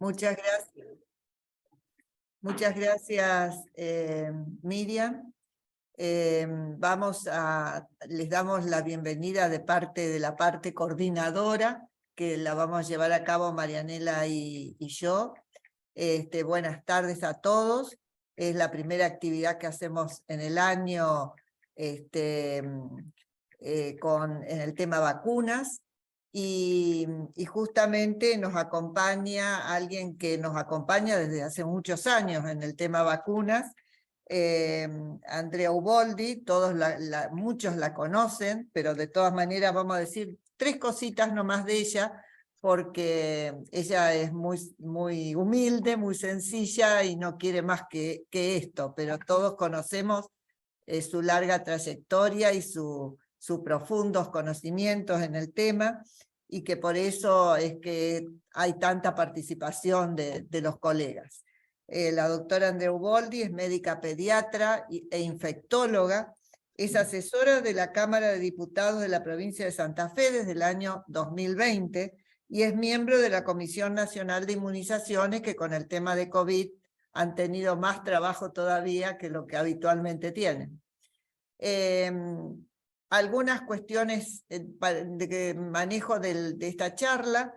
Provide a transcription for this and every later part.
Muchas gracias. Muchas gracias, Miriam. Les damos la bienvenida de parte de la parte coordinadora, que la vamos a llevar a cabo Marianela y yo. Buenas tardes a todos. Es la primera actividad que hacemos en el año en el tema vacunas. Y justamente nos acompaña alguien que nos acompaña desde hace muchos años en el tema vacunas, Andrea Uboldi. Muchos la conocen, pero de todas maneras vamos a decir 3 cositas nomás de ella, porque ella es muy humilde, muy sencilla y no quiere más que esto, pero todos conocemos su larga trayectoria y sus profundos conocimientos en el tema, y que por eso es que hay tanta participación de los colegas. La doctora Andrea Uboldi es médica pediatra e infectóloga, es asesora de la Cámara de Diputados de la provincia de Santa Fe desde el año 2020 y es miembro de la Comisión Nacional de Inmunizaciones, que con el tema de COVID han tenido más trabajo todavía que lo que habitualmente tienen. Algunas cuestiones de manejo de esta charla.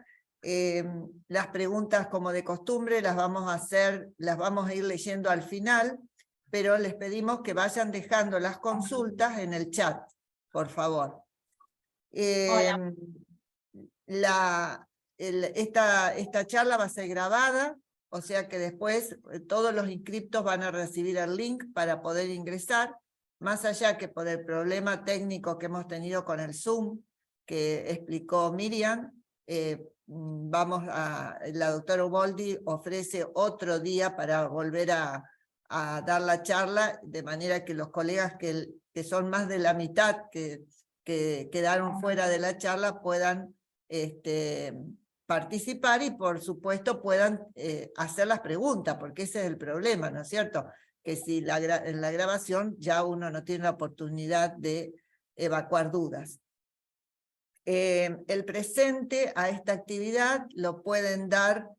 Las preguntas, como de costumbre, las vamos a ir leyendo al final, pero les pedimos que vayan dejando las consultas en el chat, por favor. Esta charla va a ser grabada, o sea que después todos los inscriptos van a recibir el link para poder ingresar. Más allá que por el problema técnico que hemos tenido con el Zoom, que explicó Miriam, la doctora Uboldi ofrece otro día para volver a dar la charla, de manera que los colegas que son más de la mitad que quedaron fuera de la charla puedan participar y por supuesto puedan hacer las preguntas, porque ese es el problema, ¿no es cierto? Que si en la grabación ya uno no tiene la oportunidad de evacuar dudas. El presente a esta actividad lo pueden dar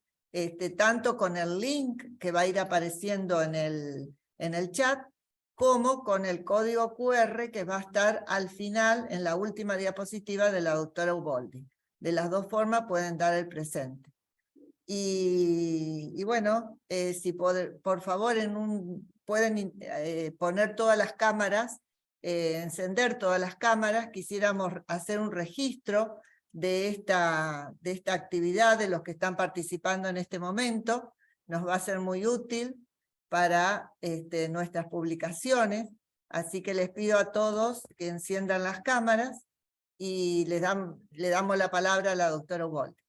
tanto con el link que va a ir apareciendo en el chat, como con el código QR que va a estar al final en la última diapositiva de la doctora Uboldi. De las dos formas pueden dar el presente. Y bueno, si por favor pueden poner todas las cámaras, encender todas las cámaras. Quisiéramos hacer un registro de esta actividad, de los que están participando en este momento. Nos va a ser muy útil para nuestras publicaciones, así que les pido a todos que enciendan las cámaras y le damos la palabra a la doctora Uboldi.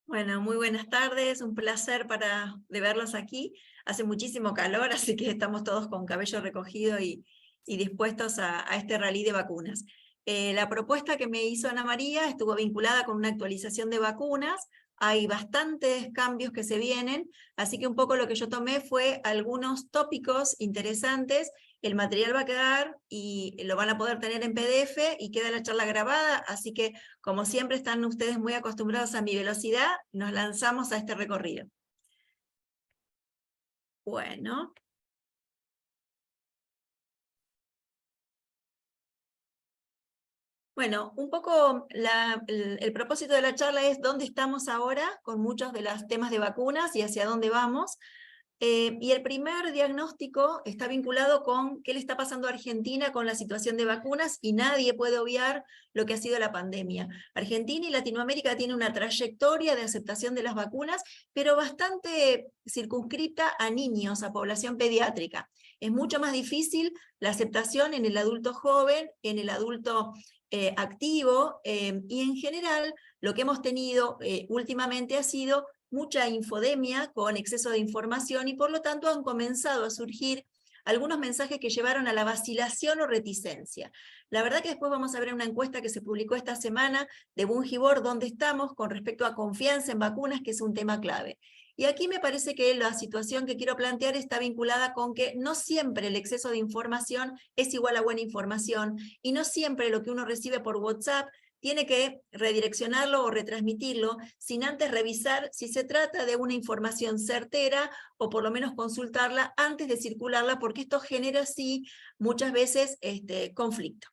Bueno, muy buenas tardes, un placer de verlos aquí. Hace muchísimo calor, así que estamos todos con cabello recogido y dispuestos a este rally de vacunas. La propuesta que me hizo Ana María estuvo vinculada con una actualización de vacunas. Hay bastantes cambios que se vienen, así que un poco lo que yo tomé fue algunos tópicos interesantes. El material va a quedar y lo van a poder tener en PDF y queda la charla grabada, así que como siempre están ustedes muy acostumbrados a mi velocidad, nos lanzamos a este recorrido. Bueno. Bueno, un poco el propósito de la charla es dónde estamos ahora con muchos de los temas de vacunas y hacia dónde vamos. Y el primer diagnóstico está vinculado con qué le está pasando a Argentina con la situación de vacunas, y nadie puede obviar lo que ha sido la pandemia. Argentina y Latinoamérica tienen una trayectoria de aceptación de las vacunas, pero bastante circunscrita a niños, a población pediátrica. Es mucho más difícil la aceptación en el adulto joven, en el adulto activo, y en general lo que hemos tenido últimamente ha sido mucha infodemia con exceso de información, y por lo tanto han comenzado a surgir algunos mensajes que llevaron a la vacilación o reticencia. La verdad que después vamos a ver una encuesta que se publicó esta semana de Bungibor, donde estamos con respecto a confianza en vacunas, que es un tema clave. Y aquí me parece que la situación que quiero plantear está vinculada con que no siempre el exceso de información es igual a buena información, y no siempre lo que uno recibe por WhatsApp tiene que redireccionarlo o retransmitirlo sin antes revisar si se trata de una información certera o por lo menos consultarla antes de circularla, porque esto genera sí muchas veces conflicto.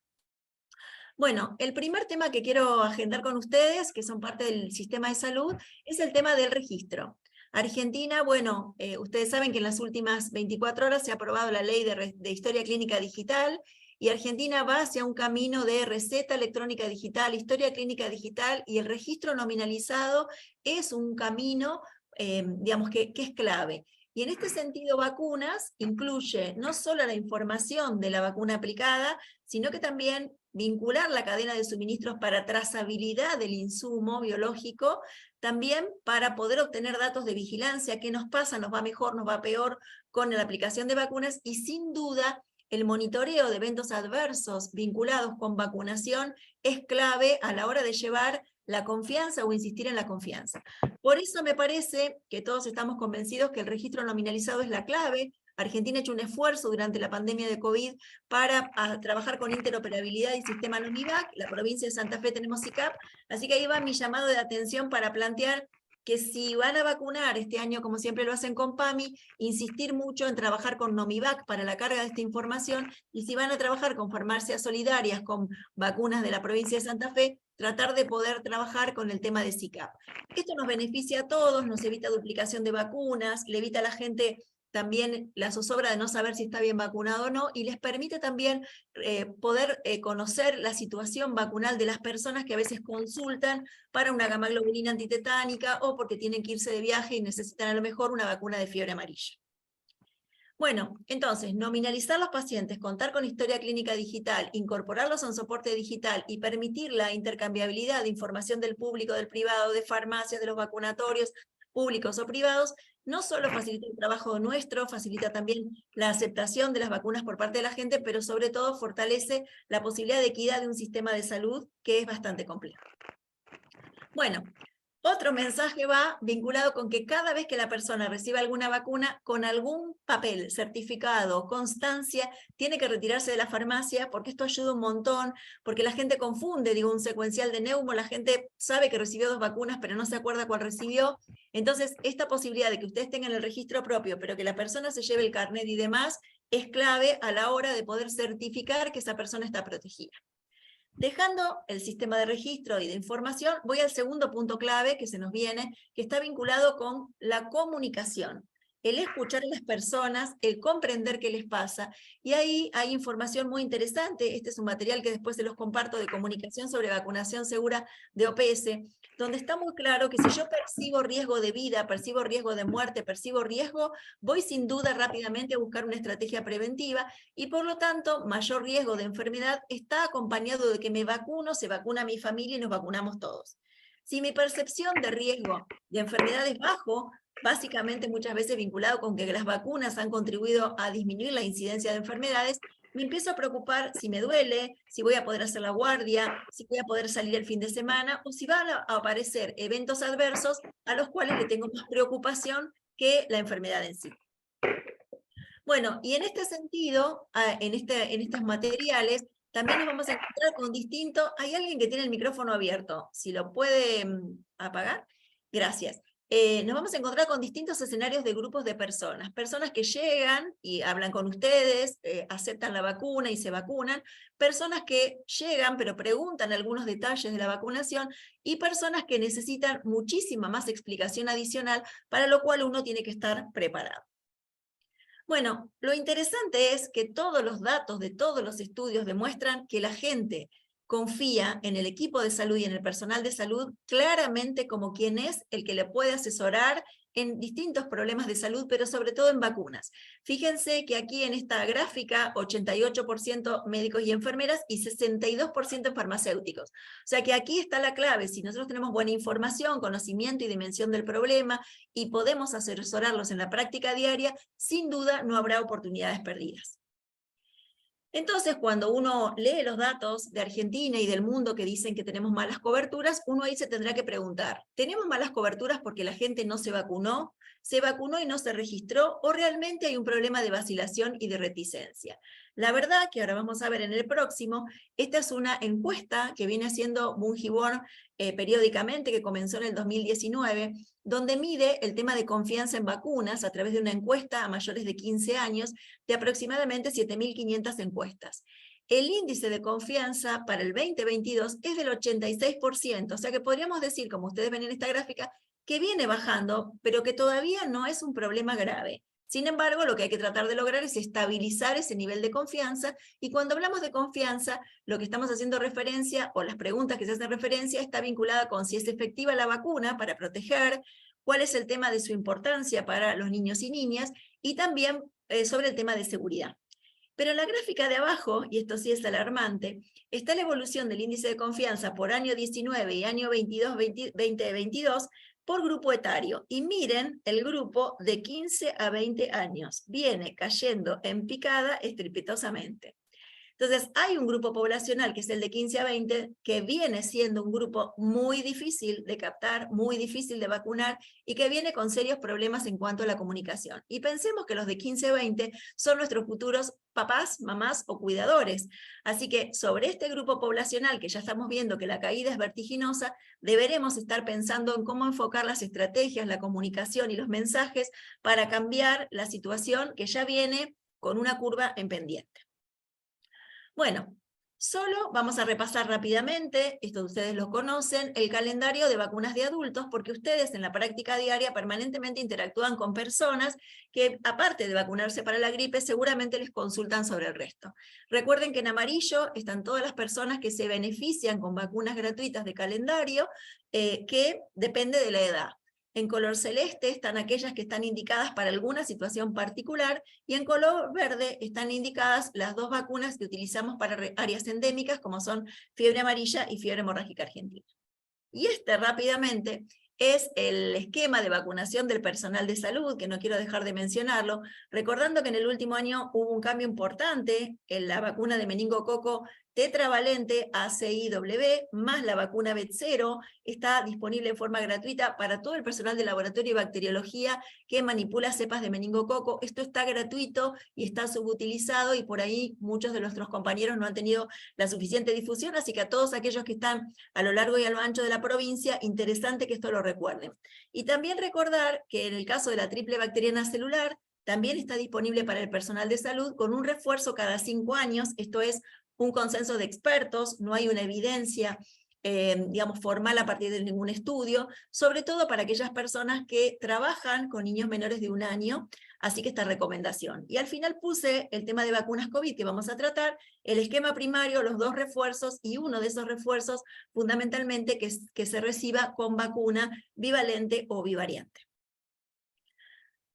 Bueno, el primer tema que quiero agendar con ustedes, que son parte del sistema de salud, es el tema del registro. Argentina, bueno, ustedes saben que en las últimas 24 horas se ha aprobado la ley de historia clínica digital, y Argentina va hacia un camino de receta electrónica digital, historia clínica digital, y el registro nominalizado es un camino, digamos, que es clave. Y en este sentido, vacunas incluye no solo la información de la vacuna aplicada, sino que también vincular la cadena de suministros para trazabilidad del insumo biológico, también para poder obtener datos de vigilancia, qué nos pasa, nos va mejor, nos va peor con la aplicación de vacunas, y sin duda el monitoreo de eventos adversos vinculados con vacunación es clave a la hora de llevar la confianza o insistir en la confianza. Por eso me parece que todos estamos convencidos que el registro nominalizado es la clave. Argentina ha hecho un esfuerzo durante la pandemia de COVID para trabajar con interoperabilidad y sistema Nomivac. La provincia de Santa Fe tenemos SICAP, así que ahí va mi llamado de atención para plantear que si van a vacunar este año, como siempre lo hacen con PAMI, insistir mucho en trabajar con Nomivac para la carga de esta información, y si van a trabajar con farmacias solidarias, con vacunas de la provincia de Santa Fe, tratar de poder trabajar con el tema de SICAP. Esto nos beneficia a todos, nos evita duplicación de vacunas, le evita a la gente también la zozobra de no saber si está bien vacunado o no, y les permite también poder conocer la situación vacunal de las personas que a veces consultan para una gamaglobulina antitetánica o porque tienen que irse de viaje y necesitan a lo mejor una vacuna de fiebre amarilla. Bueno, entonces, nominalizar los pacientes, contar con historia clínica digital, incorporarlos a un soporte digital y permitir la intercambiabilidad de información del público, del privado, de farmacias, de los vacunatorios, públicos o privados, no solo facilita el trabajo nuestro, facilita también la aceptación de las vacunas por parte de la gente, pero sobre todo fortalece la posibilidad de equidad de un sistema de salud que es bastante complejo. Bueno, otro mensaje va vinculado con que cada vez que la persona reciba alguna vacuna, con algún papel, certificado, constancia, tiene que retirarse de la farmacia, porque esto ayuda un montón, porque la gente confunde, digo, un secuencial de neumo, la gente sabe que recibió 2 vacunas, pero no se acuerda cuál recibió. Entonces, esta posibilidad de que ustedes tengan el registro propio, pero que la persona se lleve el carnet y demás, es clave a la hora de poder certificar que esa persona está protegida. Dejando el sistema de registro y de información, voy al segundo punto clave que se nos viene, que está vinculado con la comunicación. El escuchar a las personas, el comprender qué les pasa, y ahí hay información muy interesante. Este es un material que después se los comparto, de comunicación sobre vacunación segura de OPS, donde está muy claro que si yo percibo riesgo de vida, percibo riesgo de muerte, percibo riesgo, voy sin duda rápidamente a buscar una estrategia preventiva, y por lo tanto, mayor riesgo de enfermedad está acompañado de que me vacuno, se vacuna mi familia y nos vacunamos todos. Si mi percepción de riesgo de enfermedad es bajo, básicamente muchas veces vinculado con que las vacunas han contribuido a disminuir la incidencia de enfermedades, me empiezo a preocupar si me duele, si voy a poder hacer la guardia, si voy a poder salir el fin de semana, o si van a aparecer eventos adversos a los cuales le tengo más preocupación que la enfermedad en sí. Bueno, y en este sentido, en estos materiales, también nos vamos a encontrar con distinto. Hay alguien que tiene el micrófono abierto, si lo puede apagar, gracias. Nos vamos a encontrar con distintos escenarios de grupos de personas. Personas que llegan y hablan con ustedes, aceptan la vacuna y se vacunan. Personas que llegan pero preguntan algunos detalles de la vacunación, y personas que necesitan muchísima más explicación adicional, para lo cual uno tiene que estar preparado. Bueno, lo interesante es que todos los datos de todos los estudios demuestran que la gente confía en el equipo de salud y en el personal de salud claramente como quien es el que le puede asesorar en distintos problemas de salud, pero sobre todo en vacunas. Fíjense que aquí en esta gráfica, 88% médicos y enfermeras y 62% farmacéuticos. O sea que aquí está la clave. Si nosotros tenemos buena información, conocimiento y dimensión del problema y podemos asesorarlos en la práctica diaria, sin duda no habrá oportunidades perdidas. Entonces, cuando uno lee los datos de Argentina y del mundo que dicen que tenemos malas coberturas, uno ahí se tendrá que preguntar, ¿tenemos malas coberturas porque la gente no se vacunó? se vacunó y no se registró, o realmente hay un problema de vacilación y de reticencia. La verdad que ahora vamos a ver en el próximo, esta es una encuesta que viene haciendo Bungibor periódicamente, que comenzó en el 2019, donde mide el tema de confianza en vacunas a través de una encuesta a mayores de 15 años de aproximadamente 7.500 encuestas. El índice de confianza para el 2022 es del 86%, o sea que podríamos decir, como ustedes ven en esta gráfica, que viene bajando, pero que todavía no es un problema grave. Sin embargo, lo que hay que tratar de lograr es estabilizar ese nivel de confianza, y cuando hablamos de confianza, lo que estamos haciendo referencia, o las preguntas que se hacen referencia, está vinculada con si es efectiva la vacuna para proteger, cuál es el tema de su importancia para los niños y niñas, y también sobre el tema de seguridad. Pero en la gráfica de abajo, y esto sí es alarmante, está la evolución del índice de confianza por año 19 y año 2022 por grupo etario. Y miren el grupo de 15 a 20 años. Viene cayendo en picada estrepitosamente. Entonces, hay un grupo poblacional, que es el de 15 a 20, que viene siendo un grupo muy difícil de captar, muy difícil de vacunar, y que viene con serios problemas en cuanto a la comunicación. Y pensemos que los de 15 a 20 son nuestros futuros papás, mamás o cuidadores. Así que sobre este grupo poblacional, que ya estamos viendo que la caída es vertiginosa, deberemos estar pensando en cómo enfocar las estrategias, la comunicación y los mensajes para cambiar la situación que ya viene con una curva en pendiente. Bueno, solo vamos a repasar rápidamente, esto ustedes lo conocen, el calendario de vacunas de adultos, porque ustedes en la práctica diaria permanentemente interactúan con personas que, aparte de vacunarse para la gripe, seguramente les consultan sobre el resto. Recuerden que en amarillo están todas las personas que se benefician con vacunas gratuitas de calendario, que depende de la edad. En color celeste están aquellas que están indicadas para alguna situación particular, y en color verde están indicadas las dos vacunas que utilizamos para áreas endémicas, como son fiebre amarilla y fiebre hemorrágica argentina. Y rápidamente es el esquema de vacunación del personal de salud, que no quiero dejar de mencionarlo, recordando que en el último año hubo un cambio importante en la vacuna de meningococo tetravalente ACIW, más la vacuna Bet0, está disponible en forma gratuita para todo el personal de laboratorio y bacteriología que manipula cepas de meningococo. Esto está gratuito y está subutilizado, y por ahí muchos de nuestros compañeros no han tenido la suficiente difusión, así que a todos aquellos que están a lo largo y a lo ancho de la provincia, interesante que esto lo recuerden. Y también recordar que en el caso de la triple bacteriana celular, también está disponible para el personal de salud con un refuerzo cada 5 años, esto es un consenso de expertos, no hay una evidencia digamos, formal a partir de ningún estudio, sobre todo para aquellas personas que trabajan con niños menores de 1 año, así que esta recomendación. Y al final puse el tema de vacunas COVID que vamos a tratar, el esquema primario, los 2 refuerzos, y uno de esos refuerzos fundamentalmente que se reciba con vacuna bivalente o bivariante.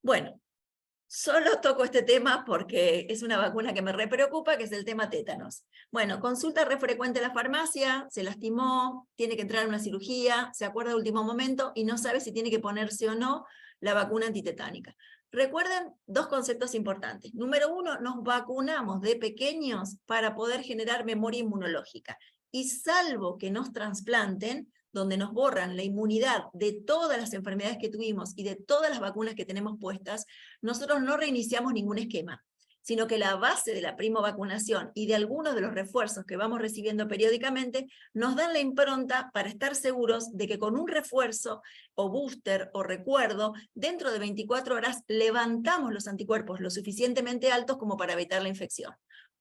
Bueno, solo toco este tema porque es una vacuna que me re preocupa, que es el tema tétanos. Bueno, consulta re frecuente en la farmacia, se lastimó, tiene que entrar a una cirugía, se acuerda de último momento y no sabe si tiene que ponerse o no la vacuna antitetánica. Recuerden 2 conceptos importantes. Número 1, nos vacunamos de pequeños para poder generar memoria inmunológica. Y salvo que nos trasplanten, donde nos borran la inmunidad de todas las enfermedades que tuvimos y de todas las vacunas que tenemos puestas, nosotros no reiniciamos ningún esquema, sino que la base de la primovacunación y de algunos de los refuerzos que vamos recibiendo periódicamente nos dan la impronta para estar seguros de que con un refuerzo o booster o recuerdo, dentro de 24 horas levantamos los anticuerpos lo suficientemente altos como para evitar la infección.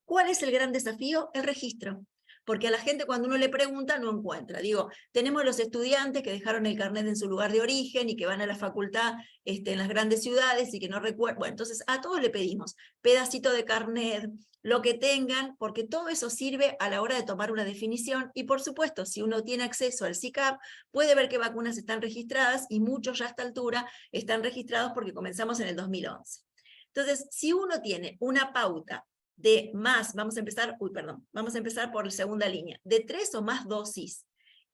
¿Cuál es el gran desafío? El registro. Porque a la gente cuando uno le pregunta no encuentra. Digo, tenemos los estudiantes que dejaron el carnet en su lugar de origen y que van a la facultad en las grandes ciudades y que no recuerdan. Bueno, entonces a todos le pedimos pedacito de carnet, lo que tengan, porque todo eso sirve a la hora de tomar una definición. Y por supuesto, si uno tiene acceso al SICAP, puede ver qué vacunas están registradas, y muchos ya a esta altura están registrados porque comenzamos en el 2011. Entonces, si uno tiene una pauta de más, vamos a empezar por la segunda línea, de 3 o más dosis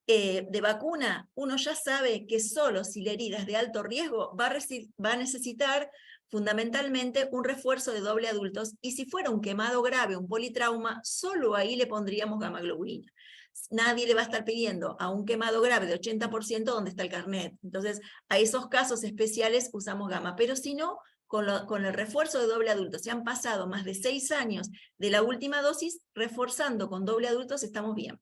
de vacuna, uno ya sabe que solo si la herida es de alto riesgo va a necesitar fundamentalmente un refuerzo de doble adultos, y si fuera un quemado grave, un politrauma, solo ahí le pondríamos gamma globulina. nadie le va a estar pidiendo a un quemado grave de 80% dónde está el carnet. Entonces, a esos casos especiales usamos gamma, pero si no, con el refuerzo de doble adulto, se han pasado más de 6 años de la última dosis, reforzando con doble adultos estamos bien.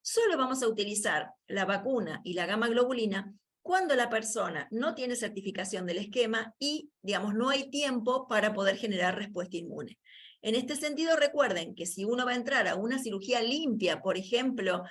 Solo vamos a utilizar la vacuna y la gamma globulina cuando la persona no tiene certificación del esquema y, digamos, no hay tiempo para poder generar respuesta inmune. En este sentido, recuerden que si uno va a entrar a una cirugía limpia, por ejemplo,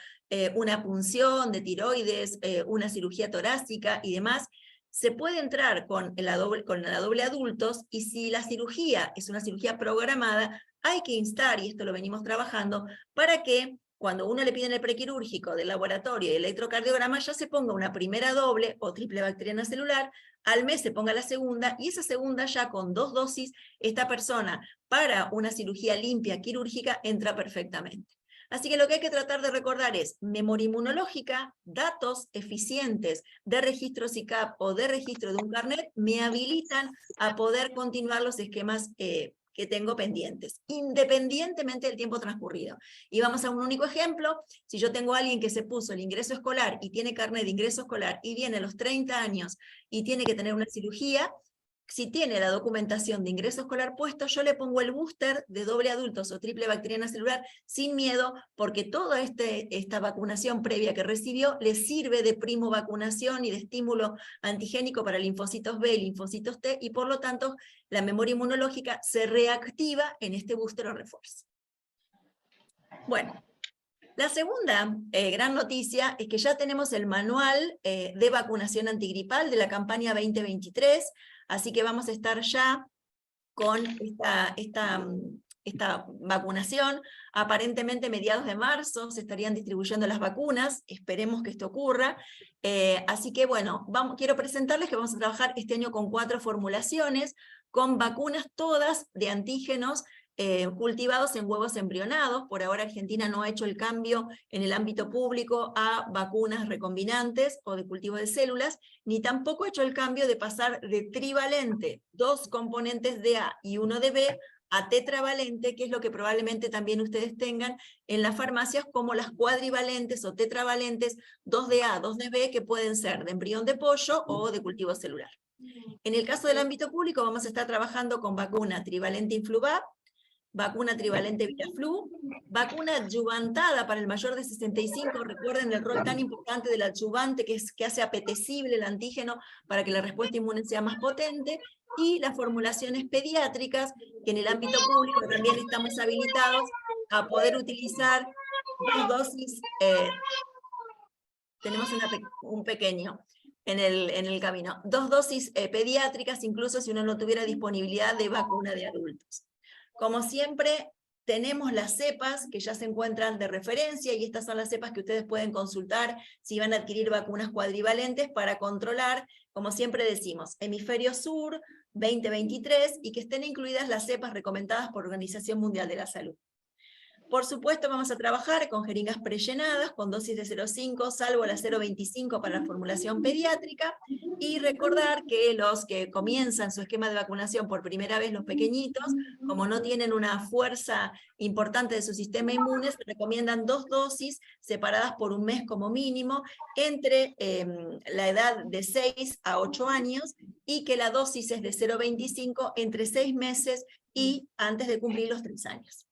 una punción de tiroides, una cirugía torácica y demás, se puede entrar con la doble adultos, y si la cirugía es una cirugía programada, hay que instar, y esto lo venimos trabajando, para que cuando uno le piden el prequirúrgico del laboratorio y el electrocardiograma, ya se ponga una primera doble o triple bacteriana celular, al mes se ponga la segunda, y esa segunda ya con 2 dosis, esta persona para una cirugía limpia quirúrgica entra perfectamente. Así que lo que hay que tratar de recordar es memoria inmunológica, datos eficientes de registro SICAP o de registro de un carnet me habilitan a poder continuar los esquemas que tengo pendientes, independientemente del tiempo transcurrido. Y vamos a un único ejemplo. Si yo tengo a alguien que se puso el ingreso escolar y tiene carnet de ingreso escolar y viene a los 30 años y tiene que tener una cirugía, si tiene la documentación de ingreso escolar puesto, yo le pongo el booster de doble adultos o triple bacteriana celular sin miedo, porque toda esta vacunación previa que recibió le sirve de primo vacunación y de estímulo antigénico para linfocitos B y linfocitos T, y por lo tanto la memoria inmunológica se reactiva en este booster o refuerzo. Bueno, la segunda gran noticia es que ya tenemos el manual de vacunación antigripal de la campaña 2023, así que vamos a estar ya con esta vacunación. Aparentemente mediados de marzo se estarían distribuyendo las vacunas, esperemos que esto ocurra. Así que bueno, quiero presentarles que vamos a trabajar este año con 4 formulaciones, con vacunas todas de antígenos cultivados en huevos embrionados. Por ahora Argentina no ha hecho el cambio en el ámbito público a vacunas recombinantes o de cultivo de células, ni tampoco ha hecho el cambio de pasar de trivalente, 2 componentes de A y 1 de B, a tetravalente, que es lo que probablemente también ustedes tengan en las farmacias, como las cuadrivalentes o tetravalentes, 2 de A, 2 de B, que pueden ser de embrión de pollo o de cultivo celular. En el caso del ámbito público vamos a estar trabajando con vacuna trivalente Influvac, vacuna trivalente Vitaflu, vacuna adyuvantada para el mayor de 65, recuerden el rol tan importante del adyuvante que hace apetecible el antígeno para que la respuesta inmune sea más potente, y las formulaciones pediátricas, que en el ámbito público también estamos habilitados a poder utilizar 2 dosis, tenemos un pequeño en el camino, 2 dosis pediátricas, incluso si uno no tuviera disponibilidad de vacuna de adultos. Como siempre, tenemos las cepas que ya se encuentran de referencia, y estas son las cepas que ustedes pueden consultar si van a adquirir vacunas cuadrivalentes para controlar, como siempre decimos, hemisferio sur 2023, y que estén incluidas las cepas recomendadas por Organización Mundial de la Salud. Por supuesto, vamos a trabajar con jeringas prellenadas, con dosis de 0,5, salvo la 0,25 para la formulación pediátrica, y recordar que los que comienzan su esquema de vacunación por primera vez, los pequeñitos, como no tienen una fuerza importante de su sistema inmune, se recomiendan 2 dosis separadas por un mes como mínimo, entre la edad de 6 a 8 años, y que la dosis es de 0,25 entre 6 meses y antes de cumplir los 3 años.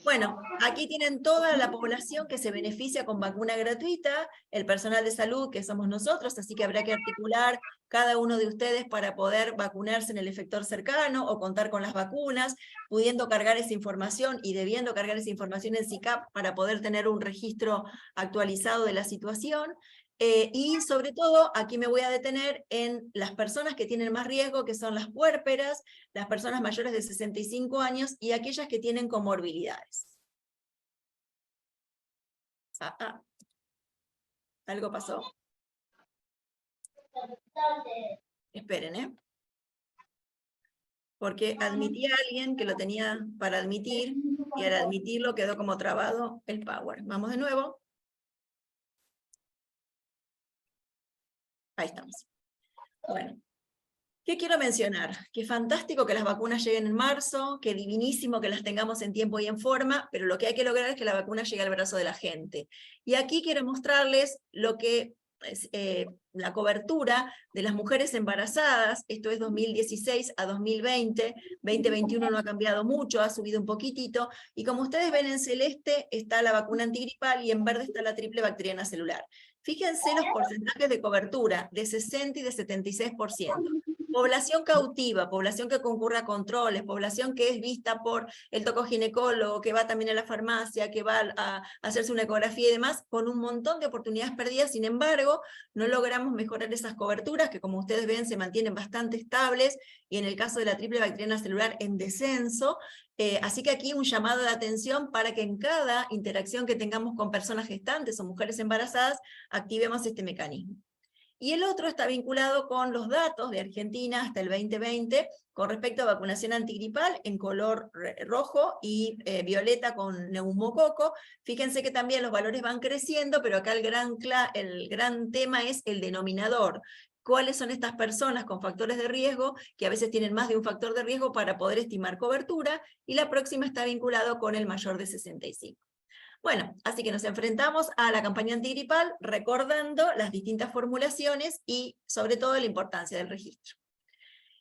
Bueno, aquí tienen toda la población que se beneficia con vacuna gratuita, el personal de salud que somos nosotros, así que habrá que articular cada uno de ustedes para poder vacunarse en el efector cercano o contar con las vacunas, pudiendo cargar esa información y debiendo cargar esa información en SICAP para poder tener un registro actualizado de la situación. Y sobre todo, aquí me voy a detener en las personas que tienen más riesgo, que son las puérperas, las personas mayores de 65 años y aquellas que tienen comorbilidades. Algo pasó. Esperen, porque admití a alguien que lo tenía para admitir, y al admitirlo quedó como trabado el Power. Vamos de nuevo. Ahí estamos. Bueno, ¿Qué quiero mencionar? Que fantástico que las vacunas lleguen en marzo, que divinísimo que las tengamos en tiempo y en forma, pero lo que hay que lograr es que la vacuna llegue al brazo de la gente. Y aquí quiero mostrarles lo que es la cobertura de las mujeres embarazadas. Esto es 2016 a 2020, 2021 no ha cambiado mucho, ha subido un poquitito, y como ustedes ven en celeste está la vacuna antigripal y en verde está la triple bacteriana celular. Fíjense los porcentajes de cobertura, de 60 y de 76%. Población cautiva, población que concurre a controles, población que es vista por el tocoginecólogo, que va también a la farmacia, que va a hacerse una ecografía y demás, con un montón de oportunidades perdidas. Sin embargo, no logramos mejorar esas coberturas, que como ustedes ven se mantienen bastante estables, y en el caso de la triple bacteriana celular en descenso. Así que aquí un llamado de atención para que en cada interacción que tengamos con personas gestantes o mujeres embarazadas, activemos este mecanismo. Y el otro está vinculado con los datos de Argentina hasta el 2020 con respecto a vacunación antigripal en color rojo y violeta con neumococo. Fíjense que también los valores van creciendo, pero acá el gran tema es el denominador. ¿Cuáles son estas personas con factores de riesgo, que a veces tienen más de un factor de riesgo para poder estimar cobertura? Y la próxima está vinculado con el mayor de 65. Bueno, así que nos enfrentamos a la campaña antigripal recordando las distintas formulaciones y sobre todo la importancia del registro.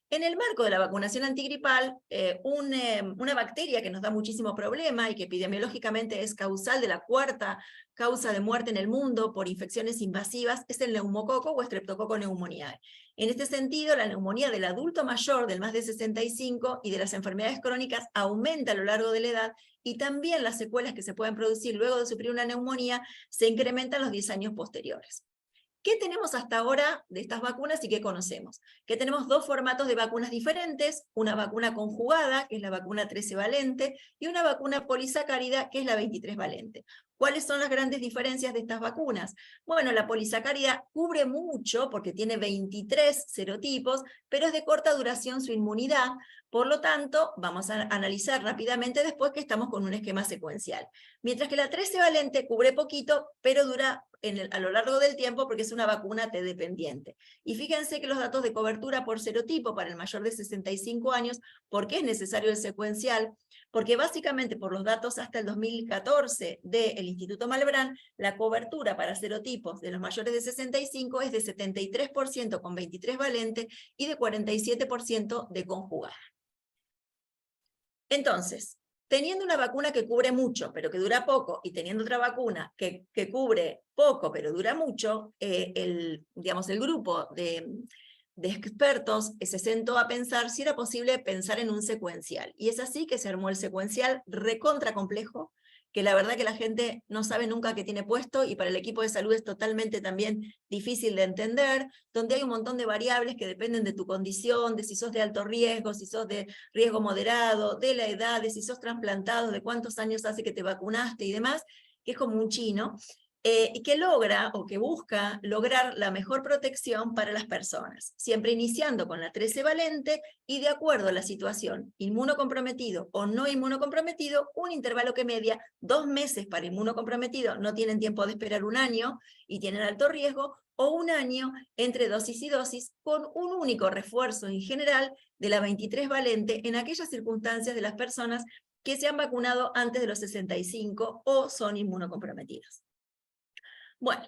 En el marco de la vacunación antigripal, una bacteria que nos da muchísimo problema y que epidemiológicamente es causal de la cuarta causa de muerte en el mundo por infecciones invasivas es el neumococo o Streptococcus pneumoniae. En este sentido, la neumonía del adulto mayor del más de 65 y de las enfermedades crónicas aumenta a lo largo de la edad, y también las secuelas que se pueden producir luego de sufrir una neumonía se incrementan los 10 años posteriores. ¿Qué tenemos hasta ahora de estas vacunas y qué conocemos? Que tenemos dos formatos de vacunas diferentes, una vacuna conjugada, que es la vacuna 13 valente, y una vacuna polisacárida, que es la 23 valente. ¿Cuáles son las grandes diferencias de estas vacunas? Bueno, la polisacárida cubre mucho porque tiene 23 serotipos, pero es de corta duración su inmunidad. Por lo tanto, vamos a analizar rápidamente después que estamos con un esquema secuencial. Mientras que la 13 valente cubre poquito, pero dura a lo largo del tiempo porque es una vacuna T dependiente. Y fíjense que los datos de cobertura por serotipo para el mayor de 65 años, ¿por qué es necesario el secuencial? Porque básicamente por los datos hasta el 2014 del Instituto Malbrán, la cobertura para serotipos de los mayores de 65 es de 73% con 23 valente y de 47% de conjugada. Entonces, teniendo una vacuna que cubre mucho, pero que dura poco, y teniendo otra vacuna que cubre poco, pero dura mucho, el grupo de expertos se sentó a pensar si era posible pensar en un secuencial. Y es así que se armó el secuencial recontra complejo, que la verdad que la gente no sabe nunca qué tiene puesto, y para el equipo de salud es totalmente también difícil de entender, donde hay un montón de variables que dependen de tu condición, de si sos de alto riesgo, si sos de riesgo moderado, de la edad, de si sos trasplantado, de cuántos años hace que te vacunaste y demás, que es como un chino, y que logra o que busca lograr la mejor protección para las personas, siempre iniciando con la 13 valente y de acuerdo a la situación, inmunocomprometido o no inmunocomprometido, un intervalo que media 2 meses para inmunocomprometido, no tienen tiempo de esperar un año y tienen alto riesgo, o un año entre dosis y dosis con un único refuerzo en general de la 23 valente en aquellas circunstancias de las personas que se han vacunado antes de los 65 o son inmunocomprometidas. Bueno,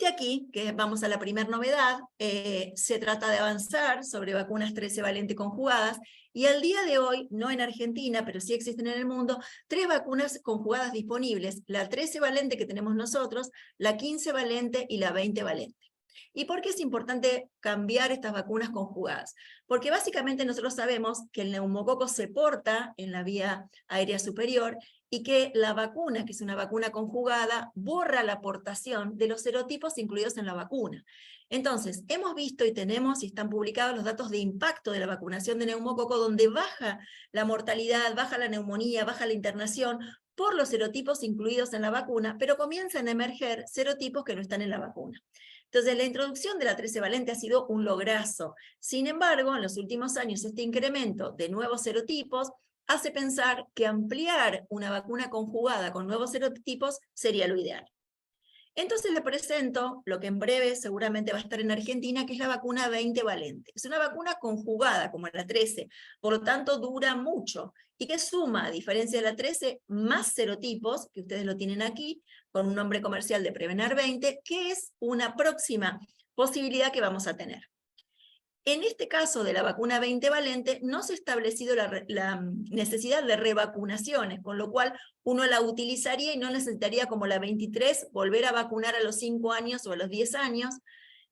aquí, que vamos a la primera novedad, se trata de avanzar sobre vacunas 13 valente conjugadas, y al día de hoy, no en Argentina, pero sí existen en el mundo, 3 vacunas conjugadas disponibles, la 13 valente que tenemos nosotros, la 15 valente y la 20 valente. ¿Y por qué es importante cambiar estas vacunas conjugadas? Porque básicamente nosotros sabemos que el neumococo se porta en la vía aérea superior y que la vacuna, que es una vacuna conjugada, borra la aportación de los serotipos incluidos en la vacuna. Entonces, hemos visto y tenemos, y están publicados los datos de impacto de la vacunación de neumococo, donde baja la mortalidad, baja la neumonía, baja la internación, por los serotipos incluidos en la vacuna, pero comienzan a emerger serotipos que no están en la vacuna. Entonces, la introducción de la 13 valente ha sido un lograzo. Sin embargo, en los últimos años, este incremento de nuevos serotipos hace pensar que ampliar una vacuna conjugada con nuevos serotipos sería lo ideal. Entonces les presento lo que en breve seguramente va a estar en Argentina, que es la vacuna 20 valente. Es una vacuna conjugada, como la 13, por lo tanto dura mucho, y que suma, a diferencia de la 13, más serotipos, que ustedes lo tienen aquí, con un nombre comercial de Prevenar 20, que es una próxima posibilidad que vamos a tener. En este caso de la vacuna 20 valente, no se ha establecido la necesidad de revacunaciones, con lo cual uno la utilizaría y no necesitaría, como la 23, volver a vacunar a los 5 años o a los 10 años.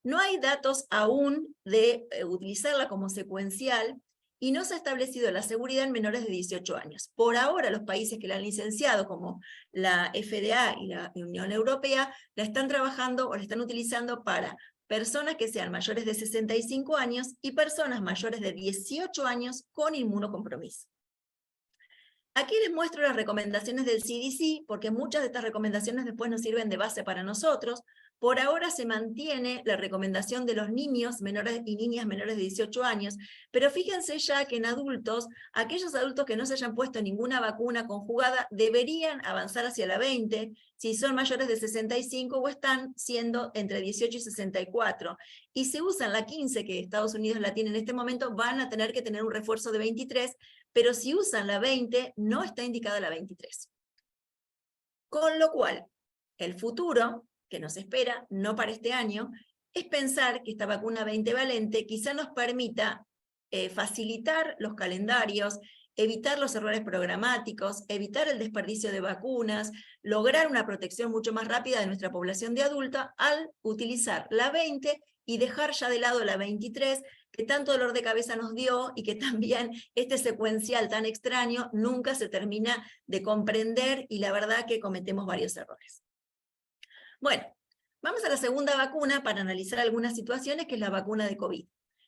No hay datos aún de utilizarla como secuencial y no se ha establecido la seguridad en menores de 18 años. Por ahora, los países que la han licenciado, como la FDA y la Unión Europea, la están trabajando o la están utilizando para personas que sean mayores de 65 años y personas mayores de 18 años con inmunocompromiso. Aquí les muestro las recomendaciones del CDC, porque muchas de estas recomendaciones después nos sirven de base para nosotros. Por ahora se mantiene la recomendación de los niños menores y niñas menores de 18 años, pero fíjense ya que en adultos, aquellos adultos que no se hayan puesto ninguna vacuna conjugada deberían avanzar hacia la 20, si son mayores de 65 o están siendo entre 18 y 64. Y si usan la 15, que Estados Unidos la tiene en este momento, van a tener que tener un refuerzo de 23, pero si usan la 20, no está indicada la 23. Con lo cual, el futuro que nos espera, no para este año, es pensar que esta vacuna 20 valente quizá nos permita facilitar los calendarios, evitar los errores programáticos, evitar el desperdicio de vacunas, lograr una protección mucho más rápida de nuestra población de adulta al utilizar la 20 y dejar ya de lado la 23, que tanto dolor de cabeza nos dio y que también este secuencial tan extraño nunca se termina de comprender y la verdad que cometemos varios errores. Bueno, vamos a la segunda vacuna para analizar algunas situaciones, que es la vacuna de COVID.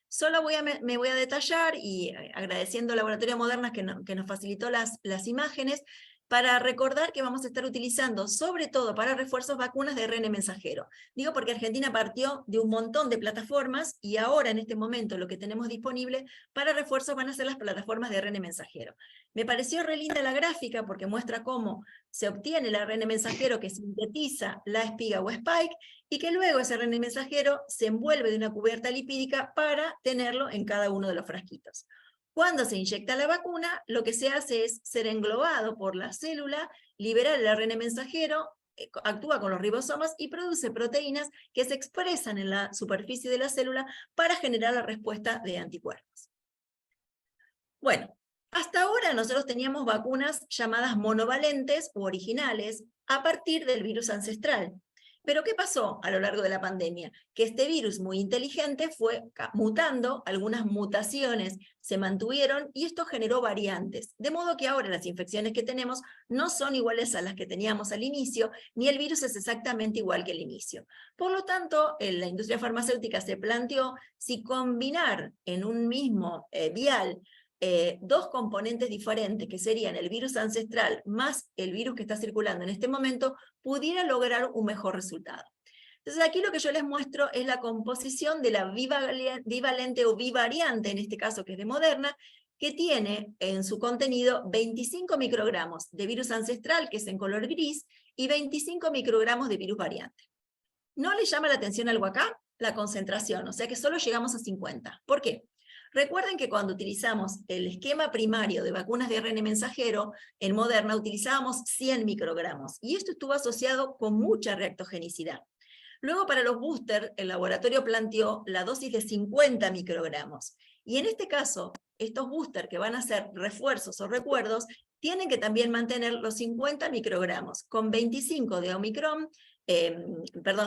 Solo me voy a detallar, y agradeciendo al Laboratorio Moderna que nos facilitó las imágenes, para recordar que vamos a estar utilizando, sobre todo para refuerzos, vacunas de ARN mensajero. Digo porque Argentina partió de un montón de plataformas, y ahora en este momento lo que tenemos disponible para refuerzos van a ser las plataformas de ARN mensajero. Me pareció re linda la gráfica porque muestra cómo se obtiene el ARN mensajero que sintetiza la espiga o spike, y que luego ese ARN mensajero se envuelve de una cubierta lipídica para tenerlo en cada uno de los frasquitos. Cuando se inyecta la vacuna, lo que se hace es ser englobado por la célula, liberar el ARN mensajero, actúa con los ribosomas y produce proteínas que se expresan en la superficie de la célula para generar la respuesta de anticuerpos. Bueno, hasta ahora nosotros teníamos vacunas llamadas monovalentes u originales a partir del virus ancestral. Pero ¿qué pasó a lo largo de la pandemia? Que este virus muy inteligente fue mutando, algunas mutaciones se mantuvieron y esto generó variantes. De modo que ahora las infecciones que tenemos no son iguales a las que teníamos al inicio, ni el virus es exactamente igual que el inicio. Por lo tanto, la industria farmacéutica se planteó si combinar en un mismo vial dos componentes diferentes, que serían el virus ancestral más el virus que está circulando en este momento, pudiera lograr un mejor resultado. Entonces aquí lo que yo les muestro es la composición de la bivalente o bivariante, en este caso que es de Moderna, que tiene en su contenido 25 microgramos de virus ancestral, que es en color gris, y 25 microgramos de virus variante. ¿No les llama la atención algo acá? La concentración, o sea que solo llegamos a 50. ¿Por qué? Recuerden que cuando utilizamos el esquema primario de vacunas de ARN mensajero, en Moderna utilizábamos 100 microgramos, y esto estuvo asociado con mucha reactogenicidad. Luego para los booster, el laboratorio planteó la dosis de 50 microgramos, y en este caso, estos booster que van a ser refuerzos o recuerdos, tienen que también mantener los 50 microgramos, con 25 de Omicron,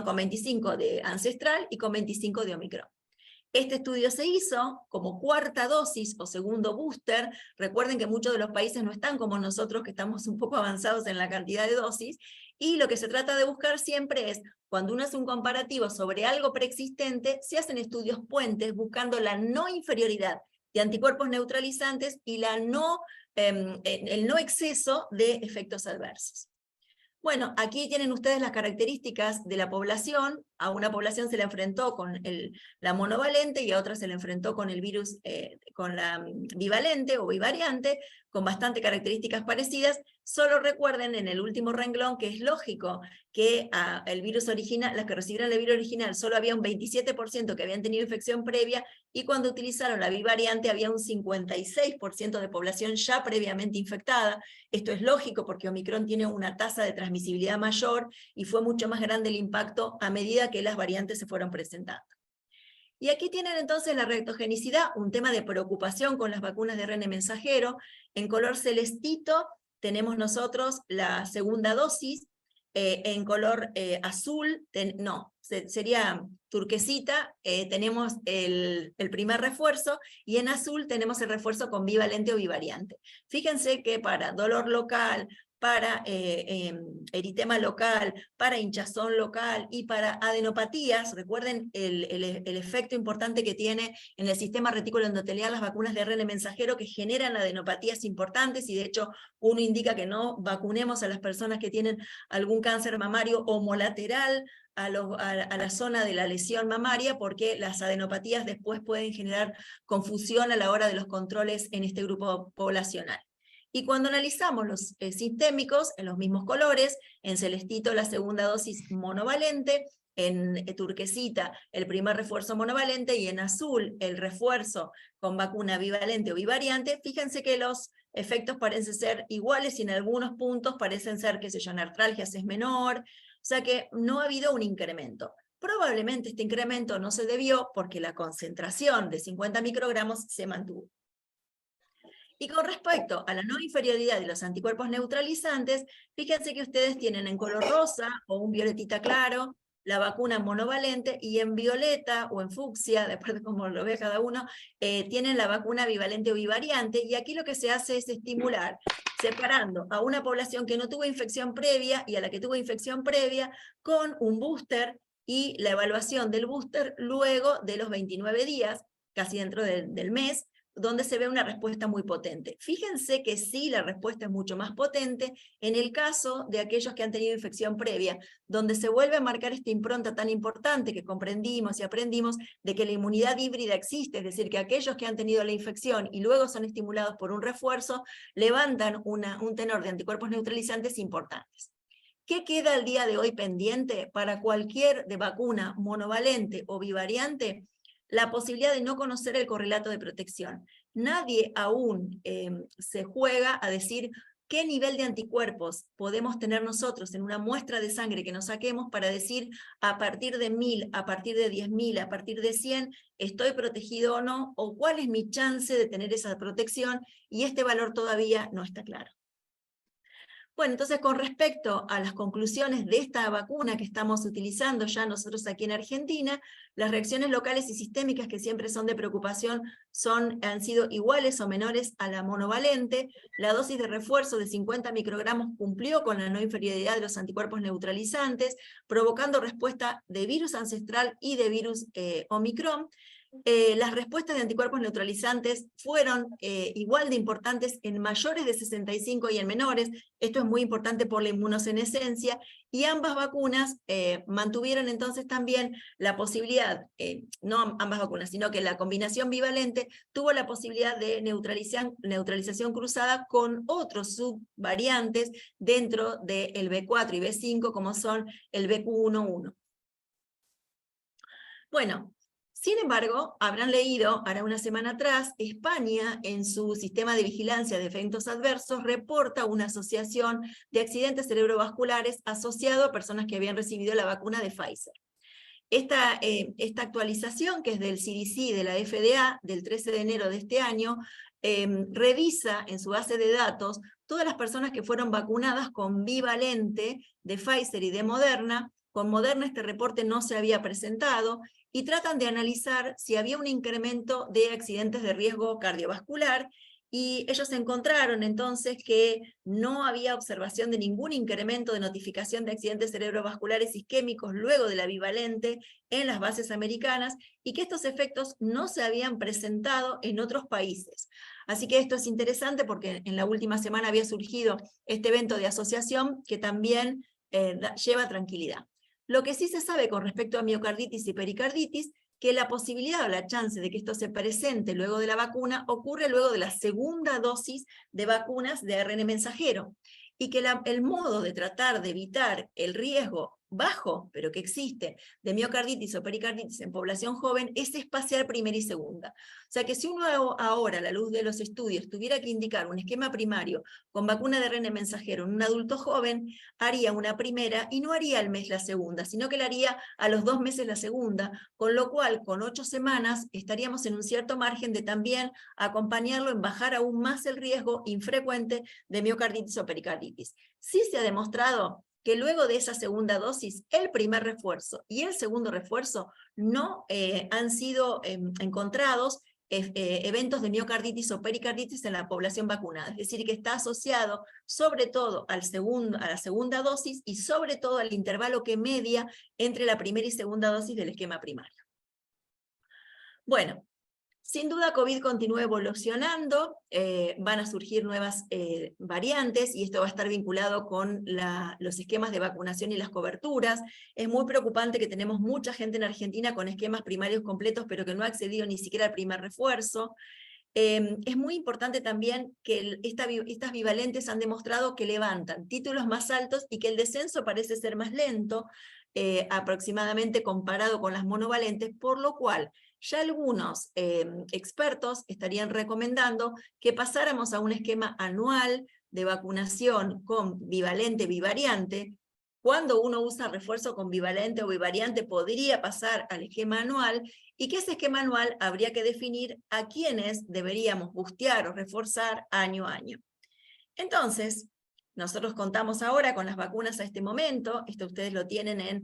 con 25 de ancestral y con 25 de Omicron. Este estudio se hizo como cuarta dosis o segundo booster. Recuerden que muchos de los países no están como nosotros, que estamos un poco avanzados en la cantidad de dosis, y lo que se trata de buscar siempre es, cuando uno hace un comparativo sobre algo preexistente, se hacen estudios puentes buscando la no inferioridad de anticuerpos neutralizantes y el no exceso de efectos adversos. Bueno, aquí tienen ustedes las características de la población. A una población se le enfrentó con la monovalente y a otra se le enfrentó con el virus, con la bivalente o bivariante, con bastante características parecidas. Solo recuerden en el último renglón que es lógico que el virus original, las que recibieron el virus original, solo había un 27% que habían tenido infección previa, y cuando utilizaron la bivariante había un 56% de población ya previamente infectada. Esto es lógico porque Omicron tiene una tasa de transmisibilidad mayor y fue mucho más grande el impacto a medida que las variantes se fueron presentando. Y aquí tienen entonces la reactogenicidad, un tema de preocupación con las vacunas de ARN mensajero. En color celestito tenemos nosotros la segunda dosis, en color azul, sería turquesita, tenemos el primer refuerzo, y en azul tenemos el refuerzo con bivalente o bivariante. Fíjense que para dolor local, para eritema local, para hinchazón local y para adenopatías, recuerden el efecto importante que tiene en el sistema retículo endotelial las vacunas de ARN mensajero, que generan adenopatías importantes, y de hecho uno indica que no vacunemos a las personas que tienen algún cáncer mamario homolateral a la zona de la lesión mamaria, porque las adenopatías después pueden generar confusión a la hora de los controles en este grupo poblacional. Y cuando analizamos los sistémicos, en los mismos colores, en celestito la segunda dosis monovalente, en turquesita el primer refuerzo monovalente, y en azul el refuerzo con vacuna bivalente o bivariante, fíjense que los efectos parecen ser iguales, y en algunos puntos parecen ser, qué sé yo, en artralgias es menor, o sea que no ha habido un incremento. Probablemente este incremento no se debió porque la concentración de 50 microgramos se mantuvo. Y con respecto a la no inferioridad de los anticuerpos neutralizantes, fíjense que ustedes tienen en color rosa o un violetita claro la vacuna monovalente, y en violeta o en fucsia, de acuerdo a cómo lo ve cada uno, tienen la vacuna bivalente o bivariante, y aquí lo que se hace es estimular, separando a una población que no tuvo infección previa y a la que tuvo infección previa con un booster, y la evaluación del booster luego de los 29 días, casi dentro del mes, donde se ve una respuesta muy potente. Fíjense que sí, la respuesta es mucho más potente en el caso de aquellos que han tenido infección previa, donde se vuelve a marcar esta impronta tan importante que comprendimos y aprendimos de que la inmunidad híbrida existe, es decir, que aquellos que han tenido la infección y luego son estimulados por un refuerzo, levantan un tenor de anticuerpos neutralizantes importantes. ¿Qué queda al día de hoy pendiente para cualquier vacuna monovalente o bivariante? La posibilidad de no conocer el correlato de protección. Nadie aún se juega a decir qué nivel de anticuerpos podemos tener nosotros en una muestra de sangre que nos saquemos para decir a partir de 1000, a partir de 10.000, a partir de 100, estoy protegido o no, o cuál es mi chance de tener esa protección, y este valor todavía no está claro. Bueno, entonces con respecto a las conclusiones de esta vacuna que estamos utilizando ya nosotros aquí en Argentina, las reacciones locales y sistémicas que siempre son de preocupación han sido iguales o menores a la monovalente. La dosis de refuerzo de 50 microgramos cumplió con la no inferioridad de los anticuerpos neutralizantes, provocando respuesta de virus ancestral y de virus Omicron. Las respuestas de anticuerpos neutralizantes fueron igual de importantes en mayores de 65 y en menores. Esto es muy importante por la inmunosenescencia, y ambas vacunas mantuvieron entonces también la posibilidad, no ambas vacunas, sino que la combinación bivalente tuvo la posibilidad de neutralización cruzada con otros subvariantes dentro del B4 y B5, como son el BQ11. Bueno, sin embargo, habrán leído, ahora una semana atrás, España, en su sistema de vigilancia de eventos adversos, reporta una asociación de accidentes cerebrovasculares asociado a personas que habían recibido la vacuna de Pfizer. Esta actualización, que es del CDC, de la FDA, del 13 de enero de este año, revisa en su base de datos todas las personas que fueron vacunadas con bivalente de Pfizer y de Moderna. Con Moderna este reporte no se había presentado, y tratan de analizar si había un incremento de accidentes de riesgo cardiovascular, y ellos encontraron entonces que no había observación de ningún incremento de notificación de accidentes cerebrovasculares isquémicos luego de la bivalente en las bases americanas, y que estos efectos no se habían presentado en otros países. Así que esto es interesante porque en la última semana había surgido este evento de asociación que también lleva tranquilidad. Lo que sí se sabe con respecto a miocarditis y pericarditis, que la posibilidad o la chance de que esto se presente luego de la vacuna ocurre luego de la segunda dosis de vacunas de ARN mensajero. y que el modo de tratar de evitar el riesgo bajo, pero que existe, de miocarditis o pericarditis en población joven es espaciar primera y segunda. O sea que si uno ahora, a la luz de los estudios, tuviera que indicar un esquema primario con vacuna de ARN mensajero en un adulto joven, haría una primera y no haría al mes la segunda, sino que la haría a los 2 meses la segunda, con lo cual con 8 semanas estaríamos en un cierto margen de también acompañarlo en bajar aún más el riesgo infrecuente de miocarditis o pericarditis. Sí se ha demostrado que luego de esa segunda dosis, el primer refuerzo y el segundo refuerzo no han sido encontrados eventos de miocarditis o pericarditis en la población vacunada, es decir, que está asociado sobre todo a la segunda dosis y sobre todo al intervalo que media entre la primera y segunda dosis del esquema primario. Bueno, sin duda COVID continúa evolucionando, van a surgir nuevas variantes y esto va a estar vinculado con los esquemas de vacunación y las coberturas. Es muy preocupante que tenemos mucha gente en Argentina con esquemas primarios completos pero que no ha accedido ni siquiera al primer refuerzo. Es muy importante también que estas bivalentes han demostrado que levantan títulos más altos y que el descenso parece ser más lento, aproximadamente comparado con las monovalentes, por lo cual ya algunos expertos estarían recomendando que pasáramos a un esquema anual de vacunación con bivalente, bivariante. Cuando uno usa refuerzo con bivalente o bivariante podría pasar al esquema anual, y que ese esquema anual habría que definir a quiénes deberíamos bustear o reforzar año a año. Entonces, nosotros contamos ahora con las vacunas a este momento, esto ustedes lo tienen en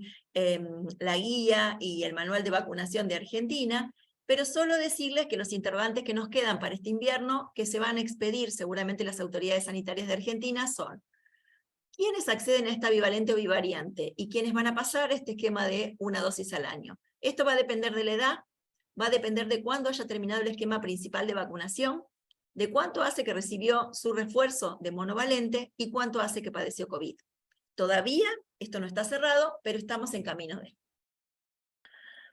la guía y el manual de vacunación de Argentina, pero solo decirles que los interrogantes que nos quedan para este invierno, que se van a expedir seguramente las autoridades sanitarias de Argentina, son: ¿quiénes acceden a esta bivalente o bivariante? ¿Y quiénes van a pasar este esquema de una dosis al año? Esto va a depender de la edad, va a depender de cuándo haya terminado el esquema principal de vacunación, de cuánto hace que recibió su refuerzo de monovalente y cuánto hace que padeció COVID. Todavía esto no está cerrado, pero estamos en camino de.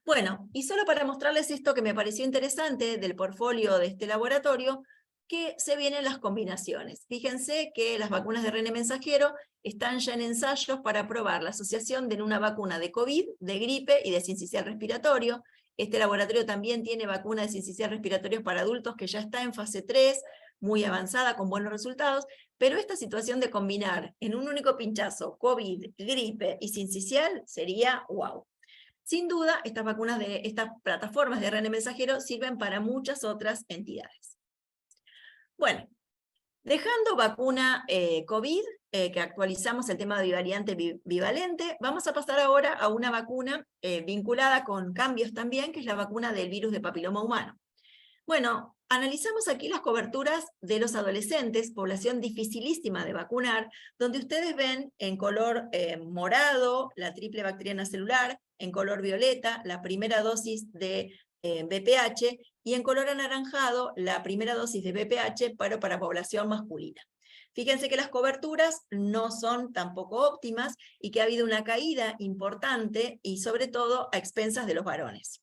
Bueno, y solo para mostrarles esto que me pareció interesante del portfolio de este laboratorio, que se vienen las combinaciones. Fíjense que las vacunas de ARN mensajero están ya en ensayos para probar la asociación de una vacuna de COVID, de gripe y de sincicial respiratorio. Este laboratorio también tiene vacuna de sincicial respiratorio para adultos que ya está en fase 3, muy avanzada, con buenos resultados, pero esta situación de combinar en un único pinchazo COVID, gripe y sincicial sería wow. Sin duda, estas plataformas de ARN mensajero sirven para muchas otras entidades. Bueno, dejando vacuna COVID, que actualizamos el tema de bivariante bivalente, vamos a pasar ahora a una vacuna vinculada con cambios también, que es la vacuna del virus de papiloma humano. Bueno, analizamos aquí las coberturas de los adolescentes, población dificilísima de vacunar, donde ustedes ven en color morado la triple bacteriana celular, en color violeta la primera dosis de BPH, y en color anaranjado la primera dosis de BPH para población masculina. Fíjense que las coberturas no son tampoco óptimas y que ha habido una caída importante y sobre todo a expensas de los varones.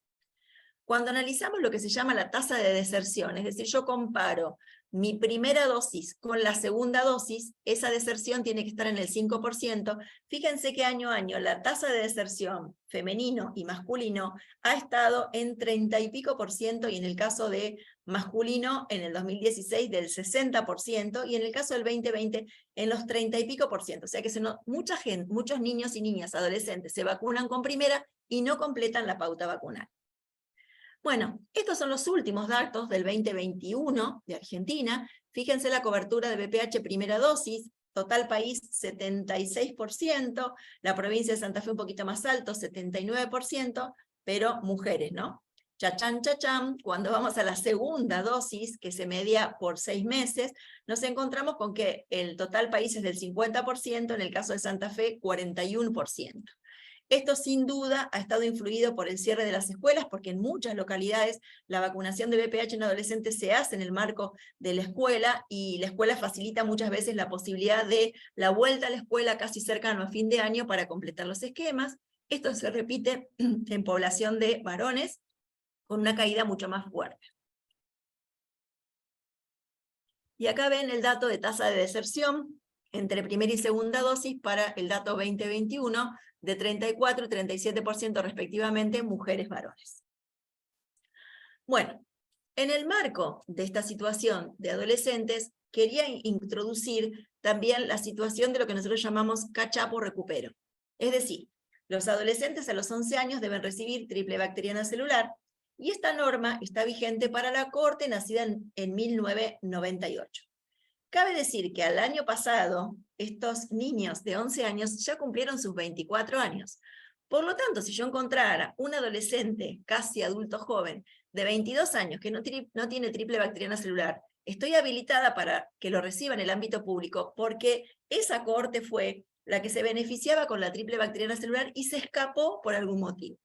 Cuando analizamos lo que se llama la tasa de deserción, es decir, yo comparo mi primera dosis con la segunda dosis, esa deserción tiene que estar en el 5%. Fíjense que año a año la tasa de deserción femenino y masculino ha estado en 30 y pico por ciento, y en el caso de masculino en el 2016 del 60%, y en el caso del 2020 en los 30 y pico por ciento. O sea que muchos niños y niñas, adolescentes, se vacunan con primera y no completan la pauta vacunal. Bueno, estos son los últimos datos del 2021 de Argentina. Fíjense la cobertura de BPH primera dosis, total país 76%, la provincia de Santa Fe un poquito más alto, 79%, pero mujeres, ¿no? Chachán, chachán, cuando vamos a la segunda dosis, que se media por 6 meses, nos encontramos con que el total país es del 50%, en el caso de Santa Fe, 41%. Esto sin duda ha estado influido por el cierre de las escuelas, porque en muchas localidades la vacunación de BPH en adolescentes se hace en el marco de la escuela, y la escuela facilita muchas veces la posibilidad de la vuelta a la escuela casi cercano a fin de año para completar los esquemas. Esto se repite en población de varones, con una caída mucho más fuerte. Y acá ven el dato de tasa de deserción. entre primera y segunda dosis para el dato 2021 de 34 y 37% respectivamente mujeres-varones. Bueno, en el marco de esta situación de adolescentes, quería introducir también la situación de lo que nosotros llamamos catch-up o recupero. Es decir, los adolescentes a los 11 años deben recibir triple bacteriana celular, y esta norma está vigente para la cohorte nacida en 1998. Cabe decir que al año pasado, estos niños de 11 años ya cumplieron sus 24 años. Por lo tanto, si yo encontrara un adolescente, casi adulto joven, de 22 años que no tiene triple bacteriana celular, estoy habilitada para que lo reciba en el ámbito público, porque esa cohorte fue la que se beneficiaba con la triple bacteriana celular y se escapó por algún motivo.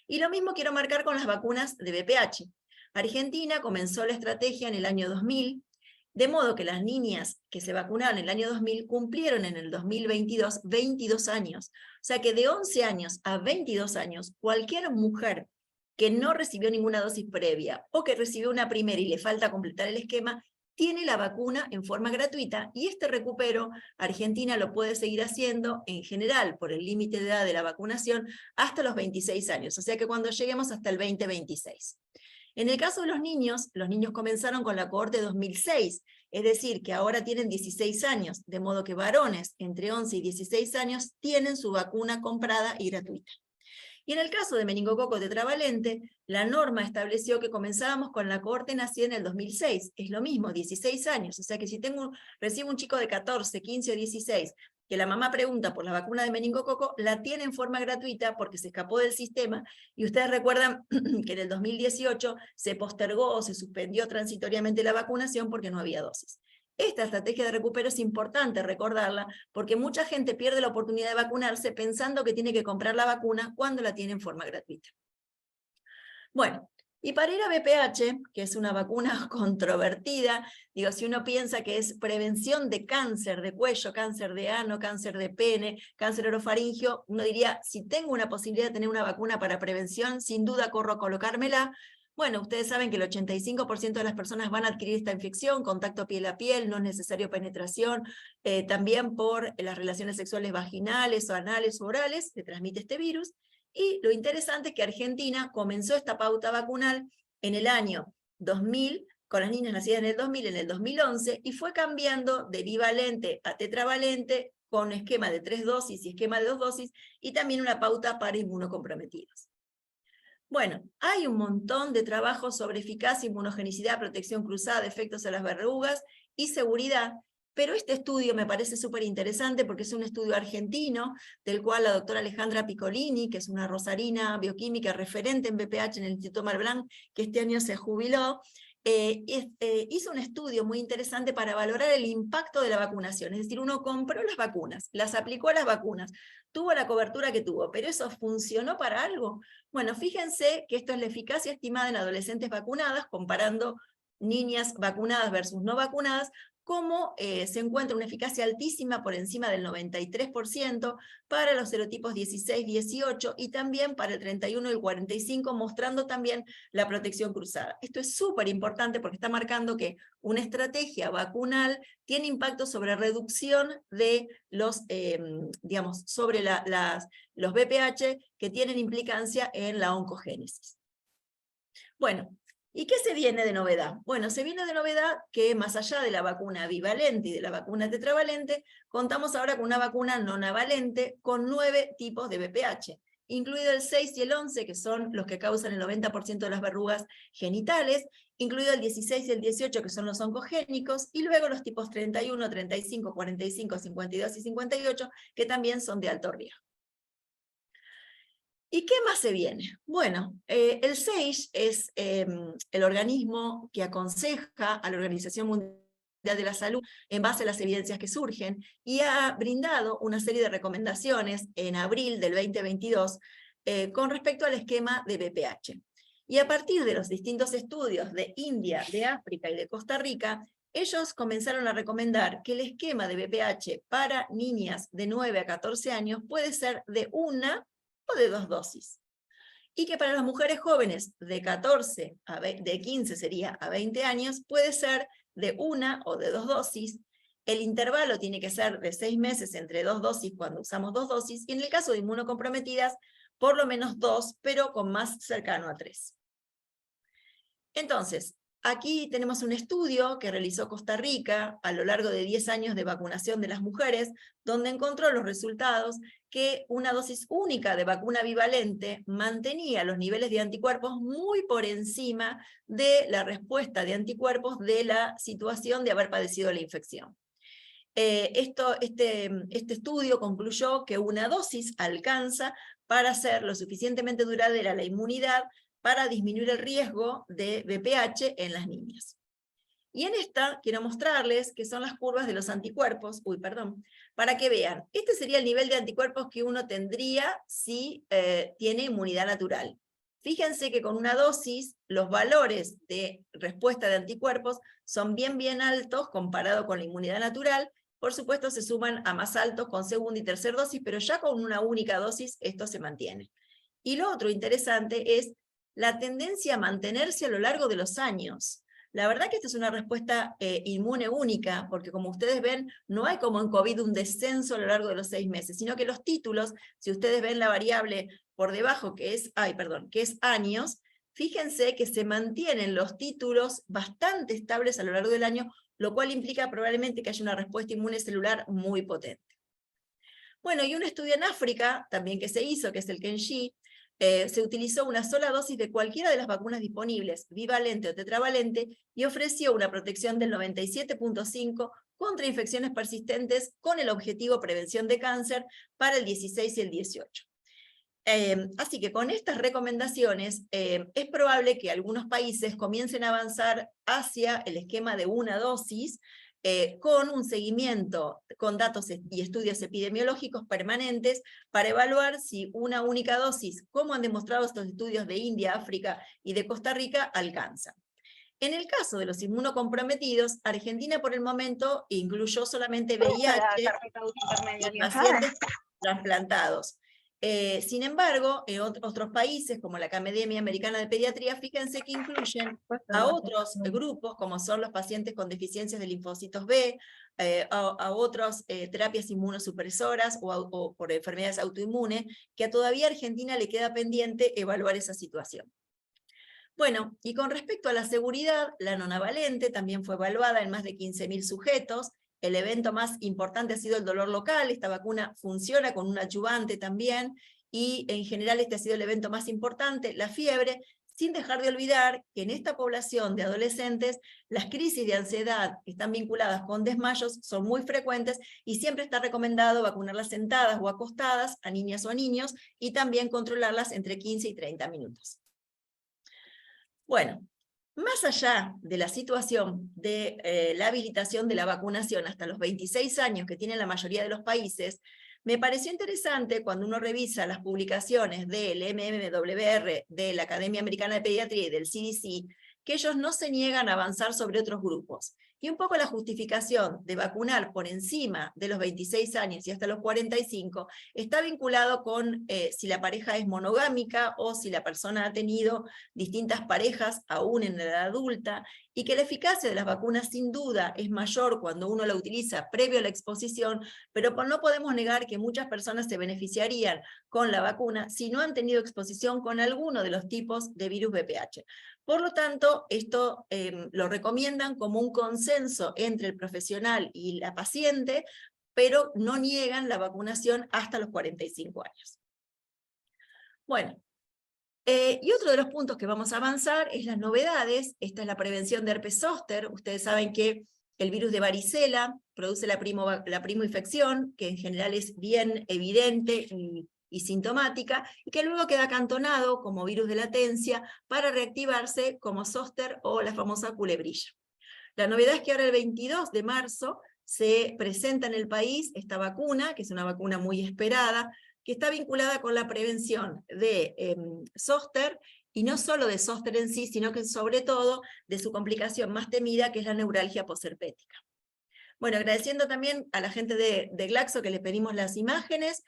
Y lo mismo quiero marcar con las vacunas de VPH. Argentina comenzó la estrategia en el año 2000, de modo que las niñas que se vacunaron en el año 2000 cumplieron en el 2022 22 años. O sea que de 11 años a 22 años, cualquier mujer que no recibió ninguna dosis previa o que recibió una primera y le falta completar el esquema, tiene la vacuna en forma gratuita, y este recupero Argentina lo puede seguir haciendo en general por el límite de edad de la vacunación hasta los 26 años, o sea que cuando lleguemos hasta el 2026. En el caso de los niños comenzaron con la cohorte 2006, es decir, que ahora tienen 16 años, de modo que varones entre 11 y 16 años tienen su vacuna comprada y gratuita. Y en el caso de meningococo tetravalente, la norma estableció que comenzábamos con la cohorte nacida en el 2006, es lo mismo, 16 años, o sea que si recibo un chico de 14, 15 o 16, que la mamá pregunta por la vacuna de meningococo, la tiene en forma gratuita porque se escapó del sistema, y ustedes recuerdan que en el 2018 se postergó o se suspendió transitoriamente la vacunación porque no había dosis. Esta estrategia de recupero es importante recordarla, porque mucha gente pierde la oportunidad de vacunarse pensando que tiene que comprar la vacuna cuando la tiene en forma gratuita. Bueno, y para ir a VPH, que es una vacuna controvertida, digo, si uno piensa que es prevención de cáncer de cuello, cáncer de ano, cáncer de pene, cáncer orofaringio, uno diría, si tengo una posibilidad de tener una vacuna para prevención, sin duda corro a colocármela. Bueno, ustedes saben que el 85% de las personas van a adquirir esta infección, contacto piel a piel, no es necesario penetración, también por las relaciones sexuales vaginales o anales o orales, se transmite este virus. Y lo interesante es que Argentina comenzó esta pauta vacunal en el año 2000, con las niñas nacidas en el 2000, en el 2011, y fue cambiando de bivalente a tetravalente, con esquema de 3 dosis y esquema de 2 dosis, y también una pauta para inmunocomprometidos. Bueno, hay un montón de trabajos sobre eficacia, inmunogenicidad, protección cruzada, efectos a las verrugas y seguridad, pero este estudio me parece súper interesante porque es un estudio argentino, del cual la doctora Alejandra Piccolini, que es una rosarina bioquímica referente en VPH en el Instituto Malbrán, que este año se jubiló, hizo un estudio muy interesante para valorar el impacto de la vacunación. Es decir, uno compró las vacunas, las aplicó a las vacunas, tuvo la cobertura que tuvo, pero ¿eso funcionó para algo? Bueno, fíjense que esto es la eficacia estimada en adolescentes vacunadas, comparando niñas vacunadas versus no vacunadas, cómo se encuentra una eficacia altísima por encima del 93% para los serotipos 16, 18 y también para el 31 y el 45, mostrando también la protección cruzada. Esto es súper importante porque está marcando que una estrategia vacunal tiene impacto sobre reducción de los, digamos, sobre los VPH que tienen implicancia en la oncogénesis. Bueno, ¿y qué se viene de novedad? Bueno, se viene de novedad que más allá de la vacuna bivalente y de la vacuna tetravalente, contamos ahora con una vacuna nonavalente con 9 tipos de VPH, incluido el 6 y el 11, que son los que causan el 90% de las verrugas genitales, incluido el 16 y el 18, que son los oncogénicos, y luego los tipos 31, 35, 45, 52 y 58, que también son de alto riesgo. ¿Y qué más se viene? Bueno, el SAGE es el organismo que aconseja a la Organización Mundial de la Salud en base a las evidencias que surgen, y ha brindado una serie de recomendaciones en abril del 2022 con respecto al esquema de VPH. Y a partir de los distintos estudios de India, de África y de Costa Rica, ellos comenzaron a recomendar que el esquema de VPH para niñas de 9 a 14 años puede ser de 1 o de 2 dosis. Y que para las mujeres jóvenes de 14 de 15 sería a 20 años, puede ser de 1 o de 2 dosis, El intervalo tiene que ser de 6 meses entre 2 dosis cuando usamos 2 dosis, y en el caso de inmunocomprometidas, por lo menos 2, pero con más cercano a 3. Entonces, aquí tenemos un estudio que realizó Costa Rica a lo largo de 10 años de vacunación de las mujeres, donde encontró los resultados que una dosis única de vacuna bivalente mantenía los niveles de anticuerpos muy por encima de la respuesta de anticuerpos de la situación de haber padecido la infección. Este estudio concluyó que una dosis alcanza para hacer lo suficientemente duradera la inmunidad para disminuir el riesgo de VPH en las niñas. Y en esta quiero mostrarles que son las curvas de los anticuerpos, para que vean. Este sería el nivel de anticuerpos que uno tendría si tiene inmunidad natural. Fíjense que con una dosis los valores de respuesta de anticuerpos son bien altos comparado con la inmunidad natural. Por supuesto se suman a más altos con segunda y tercera dosis, pero ya con una única dosis esto se mantiene. Y lo otro interesante es la tendencia a mantenerse a lo largo de los años. La verdad que esta es una respuesta inmune única, porque como ustedes ven, no hay como en COVID un descenso a lo largo de los 6 meses, sino que los títulos, si ustedes ven la variable por debajo, que es años, fíjense que se mantienen los títulos bastante estables a lo largo del año, lo cual implica probablemente que haya una respuesta inmune celular muy potente. Bueno, y un estudio en África, también que se hizo, que es el KENJI, se utilizó una sola dosis de cualquiera de las vacunas disponibles, bivalente o tetravalente, y ofreció una protección del 97.5 contra infecciones persistentes con el objetivo prevención de cáncer para el 16 y el 18. Así que con estas recomendaciones es probable que algunos países comiencen a avanzar hacia el esquema de una dosis con un seguimiento, con datos y estudios epidemiológicos permanentes para evaluar si una única dosis, como han demostrado estos estudios de India, África y de Costa Rica, alcanza. En el caso de los inmunocomprometidos, Argentina por el momento incluyó solamente VIH en pacientes trasplantados. Sin embargo, en otros países, como la Academia Americana de Pediatría, fíjense que incluyen a otros grupos, como son los pacientes con deficiencias de linfocitos B, a otras terapias inmunosupresoras o por enfermedades autoinmunes, que todavía a Argentina le queda pendiente evaluar esa situación. Bueno, y con respecto a la seguridad, la nonavalente también fue evaluada en más de 15.000 sujetos. El evento más importante ha sido el dolor local. Esta vacuna funciona con un adyuvante también, y en general este ha sido el evento más importante, la fiebre, sin dejar de olvidar que en esta población de adolescentes las crisis de ansiedad que están vinculadas con desmayos son muy frecuentes, y siempre está recomendado vacunarlas sentadas o acostadas a niñas o a niños, y también controlarlas entre 15 y 30 minutos. Bueno, más allá de la situación de la habilitación de la vacunación hasta los 26 años que tienen la mayoría de los países, me pareció interesante cuando uno revisa las publicaciones del MMWR, de la Academia Americana de Pediatría y del CDC, que ellos no se niegan a avanzar sobre otros grupos. Y un poco la justificación de vacunar por encima de los 26 años y hasta los 45 está vinculado con si la pareja es monogámica o si la persona ha tenido distintas parejas aún en la edad adulta, y que la eficacia de las vacunas sin duda es mayor cuando uno la utiliza previo a la exposición, pero no podemos negar que muchas personas se beneficiarían con la vacuna si no han tenido exposición con alguno de los tipos de virus VPH. Por lo tanto, esto lo recomiendan como un consenso entre el profesional y la paciente, pero no niegan la vacunación hasta los 45 años. Bueno, y otro de los puntos que vamos a avanzar es las novedades. Esta es la prevención de herpes zóster. Ustedes saben que el virus de varicela produce la primoinfección, que en general es bien evidente y sintomática, y que luego queda acantonado como virus de latencia para reactivarse como zóster o la famosa culebrilla. La novedad es que ahora el 22 de marzo se presenta en el país esta vacuna, que es una vacuna muy esperada, que está vinculada con la prevención de zóster, y no solo de zóster en sí, sino que sobre todo de su complicación más temida, que es la neuralgia posherpética. Bueno, agradeciendo también a la gente de Glaxo que le pedimos las imágenes.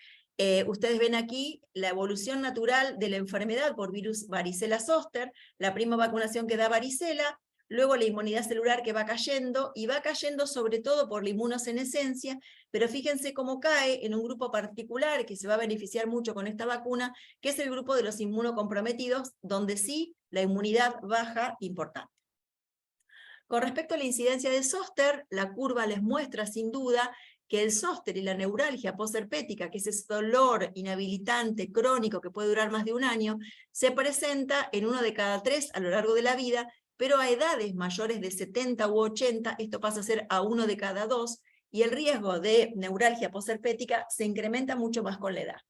Ustedes ven aquí la evolución natural de la enfermedad por virus varicela zóster, la prima vacunación que da varicela, luego la inmunidad celular que va cayendo, y va cayendo sobre todo por la inmunosenescencia, pero fíjense cómo cae en un grupo particular que se va a beneficiar mucho con esta vacuna, que es el grupo de los inmunocomprometidos, donde sí la inmunidad baja importante. Con respecto a la incidencia de zóster, la curva les muestra sin duda que el zóster y la neuralgia posherpética, que es ese dolor inhabilitante crónico que puede durar más de un año, se presenta en 1 de cada 3 a lo largo de la vida, pero a edades mayores de 70 u 80, esto pasa a ser a 1 de cada 2, y el riesgo de neuralgia posherpética se incrementa mucho más con la edad.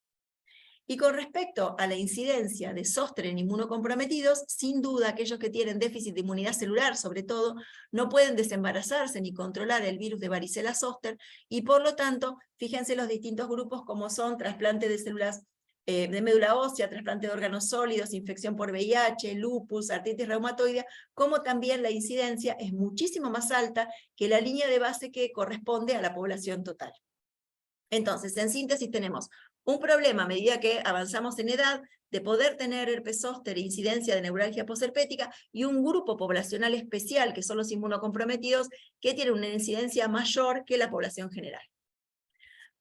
Y con respecto a la incidencia de zóster en inmunocomprometidos, sin duda aquellos que tienen déficit de inmunidad celular, sobre todo, no pueden desembarazarse ni controlar el virus de varicela zóster, y por lo tanto, fíjense los distintos grupos como son trasplante de células de médula ósea, trasplante de órganos sólidos, infección por VIH, lupus, artritis reumatoide, como también la incidencia es muchísimo más alta que la línea de base que corresponde a la población total. Entonces, en síntesis, tenemos un problema a medida que avanzamos en edad de poder tener herpes zóster e incidencia de neuralgia posherpética, y un grupo poblacional especial, que son los inmunocomprometidos, que tienen una incidencia mayor que la población general.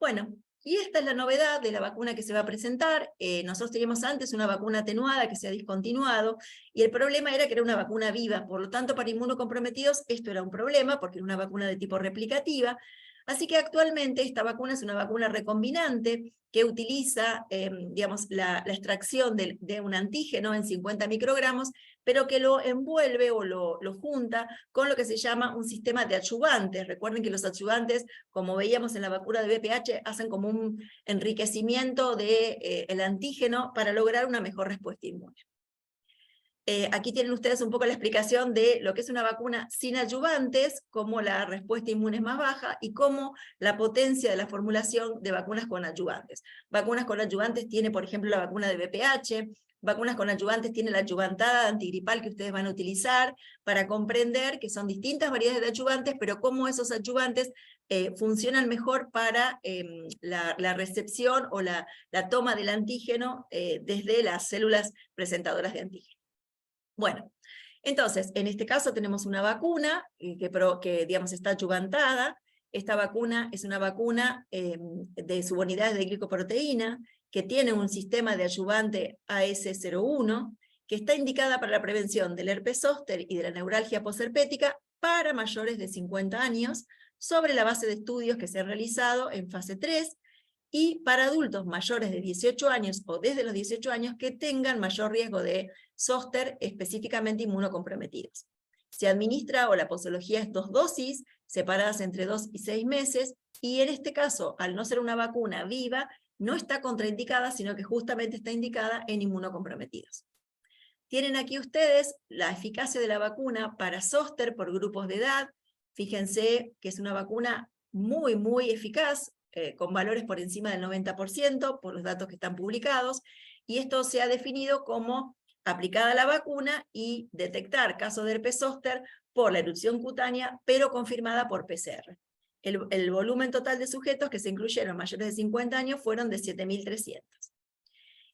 Bueno, y esta es la novedad de la vacuna que se va a presentar. Nosotros teníamos antes una vacuna atenuada que se ha discontinuado, y el problema era que era una vacuna viva, por lo tanto para inmunocomprometidos esto era un problema, porque era una vacuna de tipo replicativa. Así que actualmente esta vacuna es una vacuna recombinante que utiliza digamos, la extracción de un antígeno en 50 microgramos, pero que lo envuelve o lo junta con lo que se llama un sistema de adyuvantes. Recuerden que los adyuvantes, como veíamos en la vacuna de VPH, hacen como un enriquecimiento del antígeno para lograr una mejor respuesta inmune. Aquí tienen ustedes un poco la explicación de lo que es una vacuna sin adyuvantes, cómo la respuesta inmune es más baja y cómo la potencia de la formulación de vacunas con adyuvantes. Vacunas con adyuvantes tiene, por ejemplo, la vacuna de VPH, vacunas con adyuvantes tiene la adyuvantada antigripal que ustedes van a utilizar, para comprender que son distintas variedades de adyuvantes, pero cómo esos adyuvantes funcionan mejor para la recepción o la toma del antígeno desde las células presentadoras de antígeno. Bueno, entonces, en este caso tenemos una vacuna que digamos, está adyuvantada. Esta vacuna es una vacuna de subunidades de glicoproteína, que tiene un sistema de adyuvante AS01, que está indicada para la prevención del herpes zóster y de la neuralgia posherpética para mayores de 50 años, sobre la base de estudios que se han realizado en fase 3, y para adultos mayores de 18 años o desde los 18 años que tengan mayor riesgo de zóster, específicamente inmunocomprometidos. Se administra, o la posología es 2 dosis, separadas entre 2 y 6 meses, y en este caso, al no ser una vacuna viva, no está contraindicada, sino que justamente está indicada en inmunocomprometidos. Tienen aquí ustedes la eficacia de la vacuna para zóster por grupos de edad. Fíjense que es una vacuna muy, muy eficaz, con valores por encima del 90%, por los datos que están publicados, y esto se ha definido como aplicada la vacuna y detectar casos de herpes zóster por la erupción cutánea, pero confirmada por PCR. El volumen total de sujetos que se incluyeron mayores de 50 años fueron de 7.300.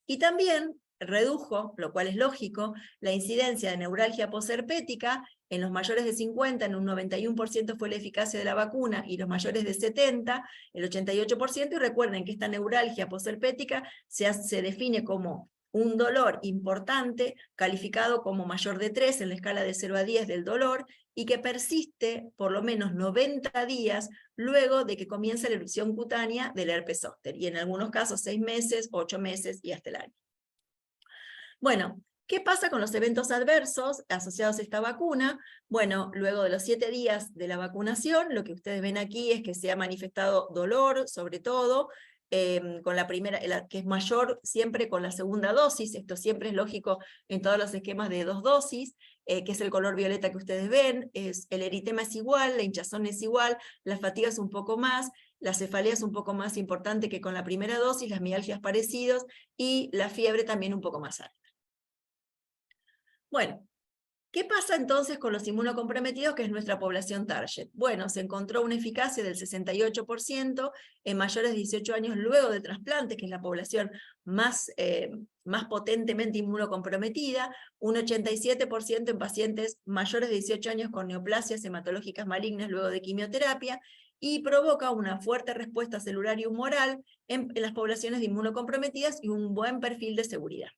Y también redujo, lo cual es lógico, la incidencia de neuralgia posherpética. En los mayores de 50, en un 91% fue la eficacia de la vacuna, y los mayores de 70, el 88%, y recuerden que esta neuralgia posherpética se define como un dolor importante, calificado como mayor de 3 en la escala de 0 a 10 del dolor, y que persiste por lo menos 90 días luego de que comience la erupción cutánea del herpes zóster, y en algunos casos 6 meses, 8 meses y hasta el año. Bueno, ¿qué pasa con los eventos adversos asociados a esta vacuna? Bueno, luego de los 7 días de la vacunación, lo que ustedes ven aquí es que se ha manifestado dolor, sobre todo, con la primera, que es mayor siempre con la segunda dosis. Esto siempre es lógico en todos los esquemas de 2 dosis, que es el color violeta que ustedes ven. El eritema es igual, la hinchazón es igual, la fatiga es un poco más, la cefalea es un poco más importante que con la primera dosis, las mialgias parecidos, y la fiebre también un poco más alta. Bueno, ¿Qué pasa entonces con los inmunocomprometidos, que es nuestra población target? Bueno, se encontró una eficacia del 68% en mayores de 18 años luego del trasplante, que es la población más potentemente inmunocomprometida, un 87% en pacientes mayores de 18 años con neoplasias hematológicas malignas luego de quimioterapia, y provoca una fuerte respuesta celular y humoral en las poblaciones de inmunocomprometidas y un buen perfil de seguridad.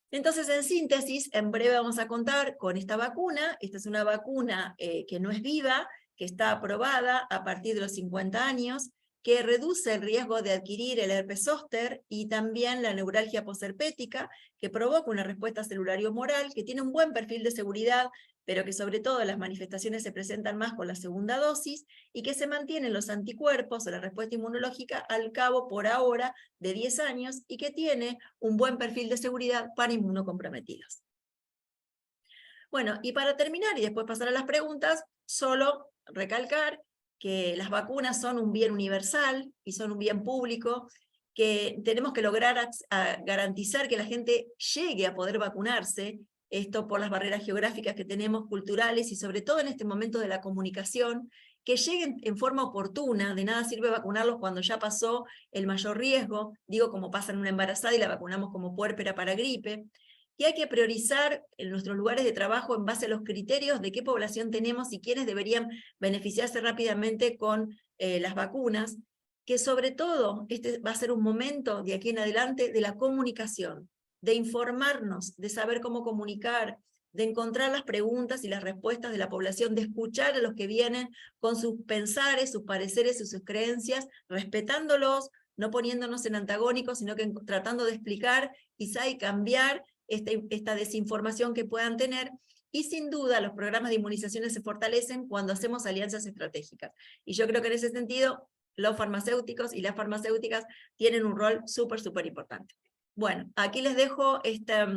Entonces, en síntesis, en breve vamos a contar con esta vacuna. Esta es una vacuna que no es viva, que está aprobada a partir de los 50 años, que reduce el riesgo de adquirir el herpes zóster y también la neuralgia posherpética, que provoca una respuesta celular y humoral, que tiene un buen perfil de seguridad, pero que sobre todo las manifestaciones se presentan más con la segunda dosis, y que se mantienen los anticuerpos o la respuesta inmunológica al cabo por ahora de 10 años, y que tiene un buen perfil de seguridad para inmunocomprometidos. Bueno, y para terminar y después pasar a las preguntas, solo recalcar que las vacunas son un bien universal y son un bien público, que tenemos que lograr garantizar que la gente llegue a poder vacunarse, esto por las barreras geográficas que tenemos, culturales, y sobre todo en este momento de la comunicación, que lleguen en forma oportuna. De nada sirve vacunarlos cuando ya pasó el mayor riesgo, digo, como pasa en una embarazada y la vacunamos como puérpera para gripe, y hay que priorizar en nuestros lugares de trabajo en base a los criterios de qué población tenemos y quiénes deberían beneficiarse rápidamente con las vacunas, que sobre todo este va a ser un momento de aquí en adelante de la comunicación, de informarnos, de saber cómo comunicar, de encontrar las preguntas y las respuestas de la población, de escuchar a los que vienen con sus pensares, sus pareceres y sus creencias, respetándolos, no poniéndonos en antagónicos, sino que tratando de explicar quizá y cambiar esta desinformación que puedan tener. Y sin duda los programas de inmunizaciones se fortalecen cuando hacemos alianzas estratégicas. Y yo creo que en ese sentido los farmacéuticos y las farmacéuticas tienen un rol súper importante. Bueno, aquí les dejo esta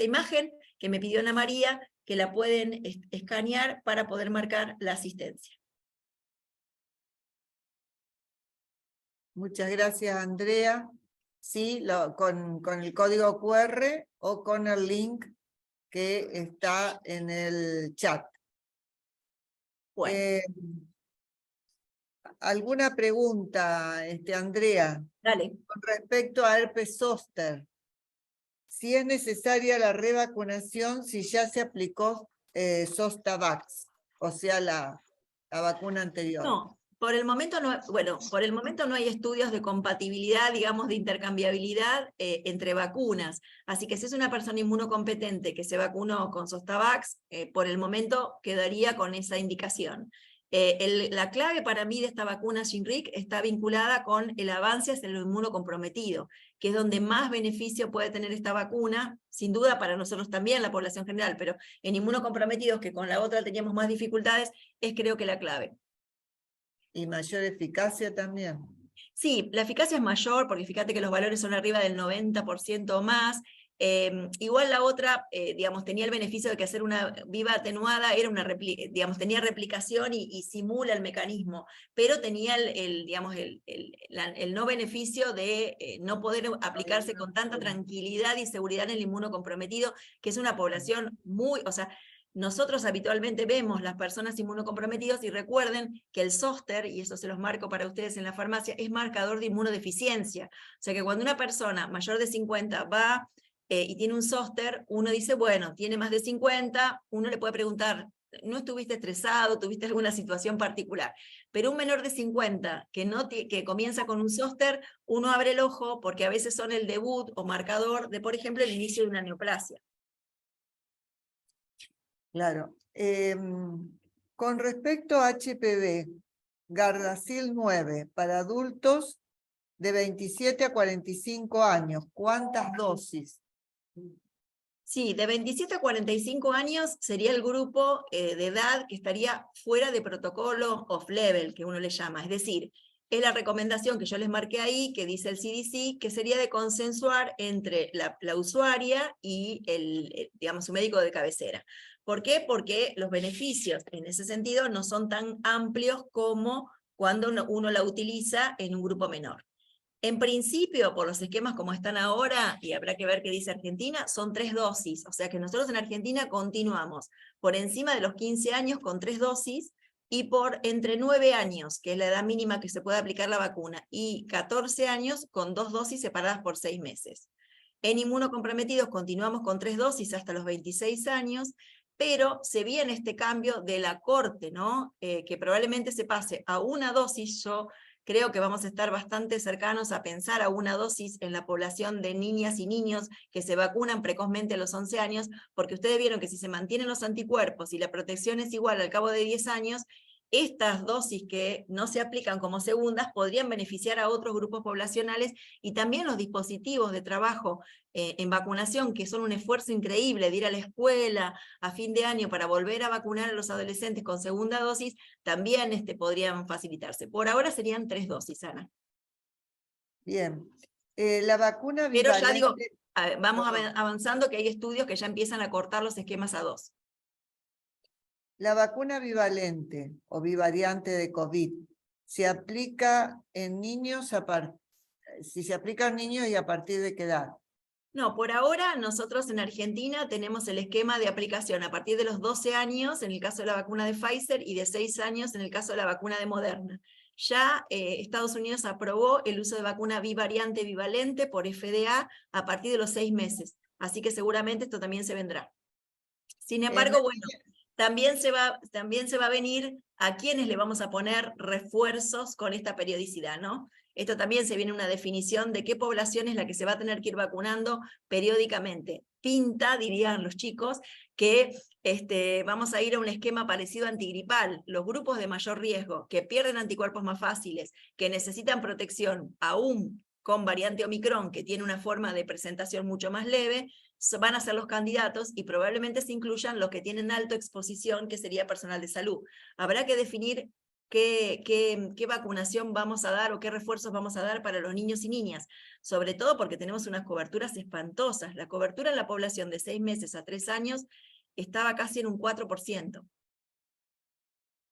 imagen que me pidió Ana María, que la pueden escanear para poder marcar la asistencia. Muchas gracias, Andrea. Sí, con el código QR o con el link que está en el chat. Bueno. ¿Alguna pregunta, Andrea? Dale. Con respecto a herpes zóster, si es necesaria la revacunación si ya se aplicó Zostavax, o sea, la vacuna anterior. No, por el momento no, bueno, por el momento no hay estudios de compatibilidad, digamos, de intercambiabilidad entre vacunas. Así que si es una persona inmunocompetente que se vacunó con Zostavax, por el momento quedaría con esa indicación. La clave para mí de esta vacuna Shingrix está vinculada con el avance hacia lo inmunocomprometido, que es donde más beneficio puede tener esta vacuna, sin duda para nosotros también, la población general, pero en inmunocomprometidos, que con la otra teníamos más dificultades, es creo que la clave. Y mayor eficacia también. Sí, la eficacia es mayor, porque fíjate que los valores son arriba del 90% o más. Igual la otra, digamos, tenía el beneficio de que hacer una viva atenuada era digamos, tenía replicación y simula el mecanismo, pero tenía digamos, el no beneficio de no poder aplicarse con tanta tranquilidad y seguridad en el inmunocomprometido, que es una población muy, o sea, nosotros habitualmente vemos las personas inmunocomprometidas, y recuerden que el zóster, y eso se los marco para ustedes en la farmacia, es marcador de inmunodeficiencia. O sea que cuando una persona mayor de 50 va y tiene un zóster, uno dice, bueno, tiene más de 50, uno le puede preguntar, ¿no estuviste estresado? ¿Tuviste alguna situación particular? Pero un menor de 50 que comienza con un zóster, uno abre el ojo porque a veces son el debut o marcador de, por ejemplo, el inicio de una neoplasia. Claro. Con respecto a HPV, Gardasil 9 para adultos de 27 a 45 años, ¿cuántas dosis? Sí, de 27 a 45 años sería el grupo de edad que estaría fuera de protocolo off-level, que uno le llama. Es decir, es la recomendación que yo les marqué ahí, que dice el CDC, que sería de consensuar entre la usuaria y digamos, su médico de cabecera. ¿Por qué? Porque los beneficios en ese sentido no son tan amplios como cuando uno la utiliza en un grupo menor. En principio, por los esquemas como están ahora, y habrá que ver qué dice Argentina, son 3 dosis. O sea que nosotros en Argentina continuamos por encima de los 15 años con 3 dosis, y por entre 9 años, que es la edad mínima que se puede aplicar la vacuna, y 14 años con 2 dosis separadas por 6 meses. En inmunocomprometidos continuamos con 3 dosis hasta los 26 años, pero se viene este cambio de la corte, ¿no? Que probablemente se pase a una dosis. Yo creo que vamos a estar bastante cercanos a pensar a una dosis en la población de niñas y niños que se vacunan precozmente a los 11 años, porque ustedes vieron que si se mantienen los anticuerpos y la protección es igual al cabo de 10 años, estas dosis que no se aplican como segundas podrían beneficiar a otros grupos poblacionales, y también los dispositivos de trabajo en vacunación, que son un esfuerzo increíble de ir a la escuela a fin de año para volver a vacunar a los adolescentes con segunda dosis, también podrían facilitarse. Por ahora serían 3 dosis, Ana. Bien. La vacuna Pero ya digo, bivalente... vamos avanzando, que hay estudios que ya empiezan a cortar los esquemas a 2. La vacuna bivalente o bivariante de COVID se aplica en niños si se aplica en niños y a partir de qué edad. No, por ahora nosotros en Argentina tenemos el esquema de aplicación a partir de los 12 años en el caso de la vacuna de Pfizer y de 6 años en el caso de la vacuna de Moderna. Ya Estados Unidos aprobó el uso de vacuna bivariante bivalente por FDA a partir de los 6 meses, así que seguramente esto también se vendrá. Sin embargo, bueno, también se va a venir a quienes le vamos a poner refuerzos con esta periodicidad, ¿no? Esto también se viene una definición de qué población es la que se va a tener que ir vacunando periódicamente. Pinta, dirían los chicos, que vamos a ir a un esquema parecido a antigripal. Los grupos de mayor riesgo, que pierden anticuerpos más fáciles, que necesitan protección, aún con variante Omicron, que tiene una forma de presentación mucho más leve, van a ser los candidatos, y probablemente se incluyan los que tienen alta exposición, que sería personal de salud. Habrá que definir qué vacunación vamos a dar o qué refuerzos vamos a dar para los niños y niñas, sobre todo porque tenemos unas coberturas espantosas. La cobertura en la población de 6 meses a 3 años estaba casi en un 4%.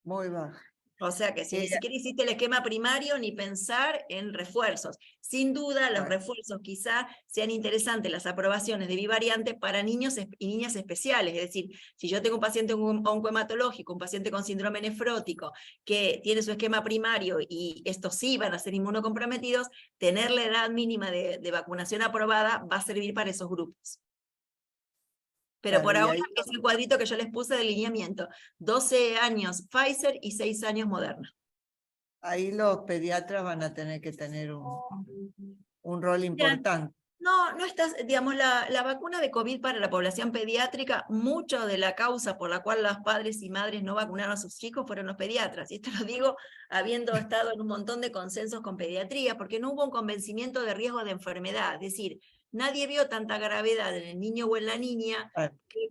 Muy baja. O sea que si ni siquiera hiciste el esquema primario, ni pensar en refuerzos. Sin duda, los refuerzos quizá sean interesantes, las aprobaciones de bivariante para niños y niñas especiales. Es decir, si yo tengo un paciente oncohematológico, un paciente con síndrome nefrótico, que tiene su esquema primario y estos sí van a ser inmunocomprometidos, tener la edad mínima de vacunación aprobada va a servir para esos grupos. Pero por ahora es el cuadrito que yo les puse de lineamiento. 12 años Pfizer y 6 años Moderna. Ahí los pediatras van a tener que tener un rol importante. No estás, digamos, la vacuna de COVID para la población pediátrica, mucho de la causa por la cual los padres y madres no vacunaron a sus chicos fueron los pediatras. Y esto lo digo habiendo estado en un montón de consensos con pediatría, porque no hubo un convencimiento de riesgo de enfermedad. Es decir, nadie vio tanta gravedad en el niño o en la niña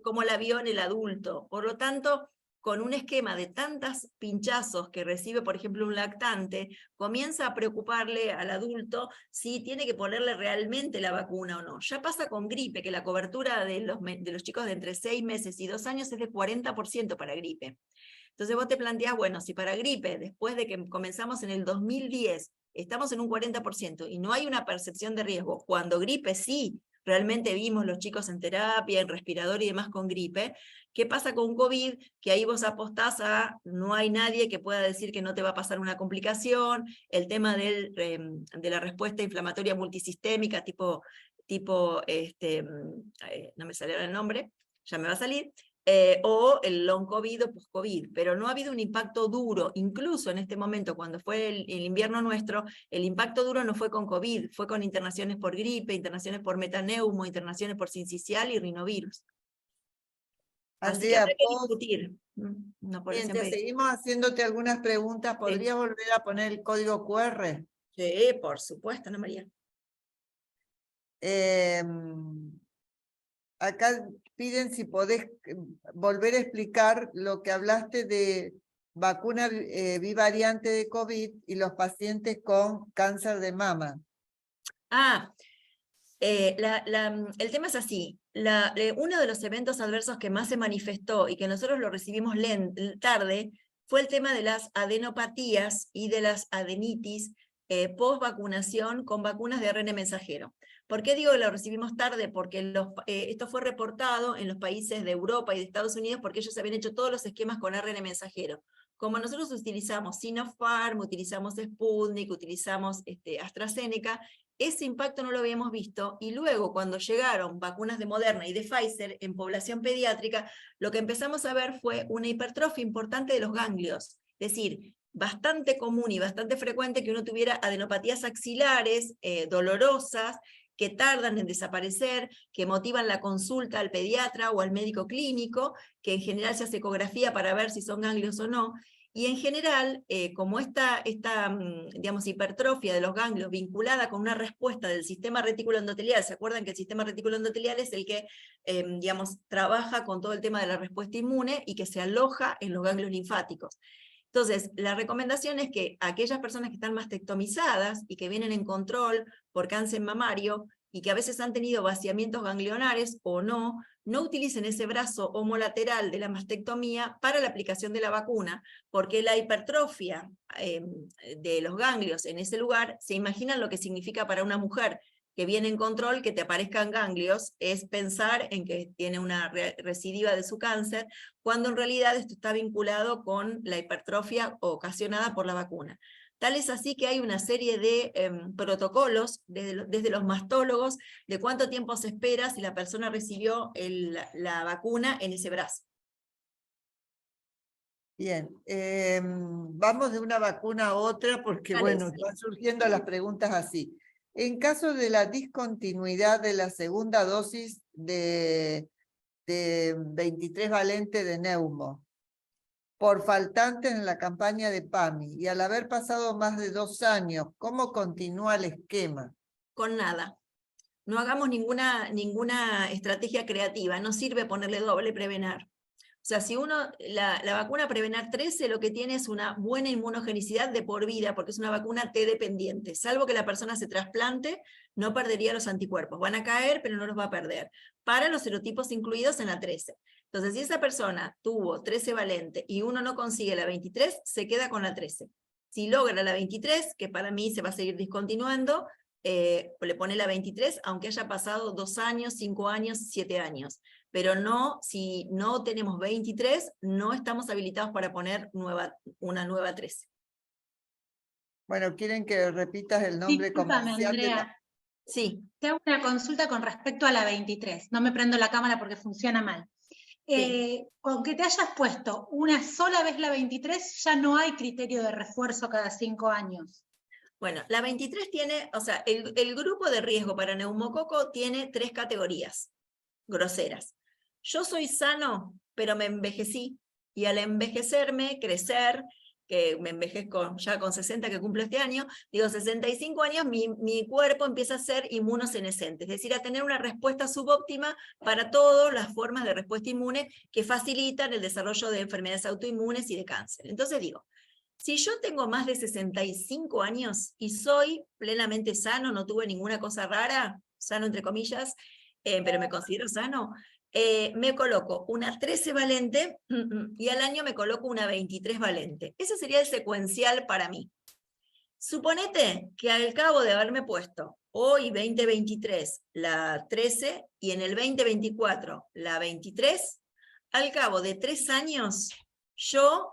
como la vio en el adulto. Por lo tanto, con un esquema de tantos pinchazos que recibe, por ejemplo, un lactante, comienza a preocuparle al adulto si tiene que ponerle realmente la vacuna o no. Ya pasa con gripe, que la cobertura de los chicos de entre 6 meses y 2 años es de 40% para gripe. Entonces vos te planteás, bueno, si para gripe, después de que comenzamos en el 2010, estamos en un 40% y no hay una percepción de riesgo, cuando gripe sí, realmente vimos los chicos en terapia, en respirador y demás con gripe. ¿Qué pasa con COVID? Que ahí vos apostás a, no hay nadie que pueda decir que no te va a pasar una complicación, el tema de la respuesta inflamatoria multisistémica, tipo no me salió el nombre, ya me va a salir, o el long COVID o post-COVID, pero no ha habido un impacto duro, incluso en este momento, cuando fue el invierno nuestro, el impacto duro no fue con COVID, fue con internaciones por gripe, internaciones por metaneumo, internaciones por sincicial y rinovirus. Así que habrá que discutir. Mientras seguimos haciéndote algunas preguntas, ¿podrías volver a poner el código QR? Sí, por supuesto, Ana María. Acá piden si podés volver a explicar lo que hablaste de vacuna bivariante de COVID y los pacientes con cáncer de mama. El tema es así. Uno de los eventos adversos que más se manifestó y que nosotros lo recibimos tarde fue el tema de las adenopatías y de las adenitis post-vacunación con vacunas de ARN mensajero. ¿Por qué digo que lo recibimos tarde? Porque esto fue reportado en los países de Europa y de Estados Unidos porque ellos habían hecho todos los esquemas con ARN mensajero. Como nosotros utilizamos Sinopharm, utilizamos Sputnik, utilizamos AstraZeneca, ese impacto no lo habíamos visto, y luego cuando llegaron vacunas de Moderna y de Pfizer en población pediátrica, lo que empezamos a ver fue una hipertrofia importante de los ganglios, es decir, bastante común y bastante frecuente que uno tuviera adenopatías axilares dolorosas, que tardan en desaparecer, que motivan la consulta al pediatra o al médico clínico, que en general se hace ecografía para ver si son ganglios o no, y en general, como esta digamos, hipertrofia de los ganglios vinculada con una respuesta del sistema retículo endotelial, ¿se acuerdan que el sistema retículo endotelial es el que digamos, trabaja con todo el tema de la respuesta inmune y que se aloja en los ganglios linfáticos? Entonces, la recomendación es que aquellas personas que están mastectomizadas y que vienen en control por cáncer mamario y que a veces han tenido vaciamientos ganglionares o no utilicen ese brazo homolateral de la mastectomía para la aplicación de la vacuna, porque la hipertrofia de los ganglios en ese lugar, se imaginan lo que significa para una mujer que viene en control, que te aparezcan ganglios, es pensar en que tiene una recidiva de su cáncer, cuando en realidad esto está vinculado con la hipertrofia ocasionada por la vacuna. Tal es así que hay una serie de protocolos desde los mastólogos de cuánto tiempo se espera si la persona recibió la vacuna en ese brazo. Bien, vamos de una vacuna a otra porque, bueno, van surgiendo las preguntas así. En caso de la discontinuidad de la segunda dosis de 23 valente de Neumo, por faltantes en la campaña de PAMI, y al haber pasado más de 2 años, ¿cómo continúa el esquema? Con nada. No hagamos ninguna estrategia creativa, no sirve ponerle doble Prevenar. O sea, si la vacuna Prevenar 13 lo que tiene es una buena inmunogenicidad de por vida, porque es una vacuna T dependiente. Salvo que la persona se trasplante, no perdería los anticuerpos. Van a caer, pero no los va a perder. Para los serotipos incluidos en la 13. Entonces, si esa persona tuvo 13 valente y uno no consigue la 23, se queda con la 13. Si logra la 23, que para mí se va a seguir discontinuando, le pone la 23, aunque haya pasado 2 años, 5 años, 7 años. Pero no, si no tenemos 23, no estamos habilitados para poner una nueva 13. Bueno, ¿quieren que repitas el nombre comercial? Andrea. Sí. Te hago una consulta con respecto a la 23. No me prendo la cámara porque funciona mal. Sí. Con que te hayas puesto una sola vez la 23, ya no hay criterio de refuerzo cada 5 años. Bueno, la 23 tiene, o sea, el grupo de riesgo para neumococo tiene 3 categorías groseras. Yo soy sano, pero me envejecí, y al envejecerme, crecer, que me envejezco ya con 60, que cumplo este año, digo 65 años, mi cuerpo empieza a ser inmunosenescente, es decir, a tener una respuesta subóptima para todas las formas de respuesta inmune que facilitan el desarrollo de enfermedades autoinmunes y de cáncer. Entonces digo, si yo tengo más de 65 años y soy plenamente sano, no tuve ninguna cosa rara, sano entre comillas, pero me considero sano, me coloco una 13 valente y al año me coloco una 23 valente. Ese sería el secuencial para mí. Suponete que al cabo de haberme puesto hoy 2023 la 13 y en el 2024 la 23, al cabo de 3 años yo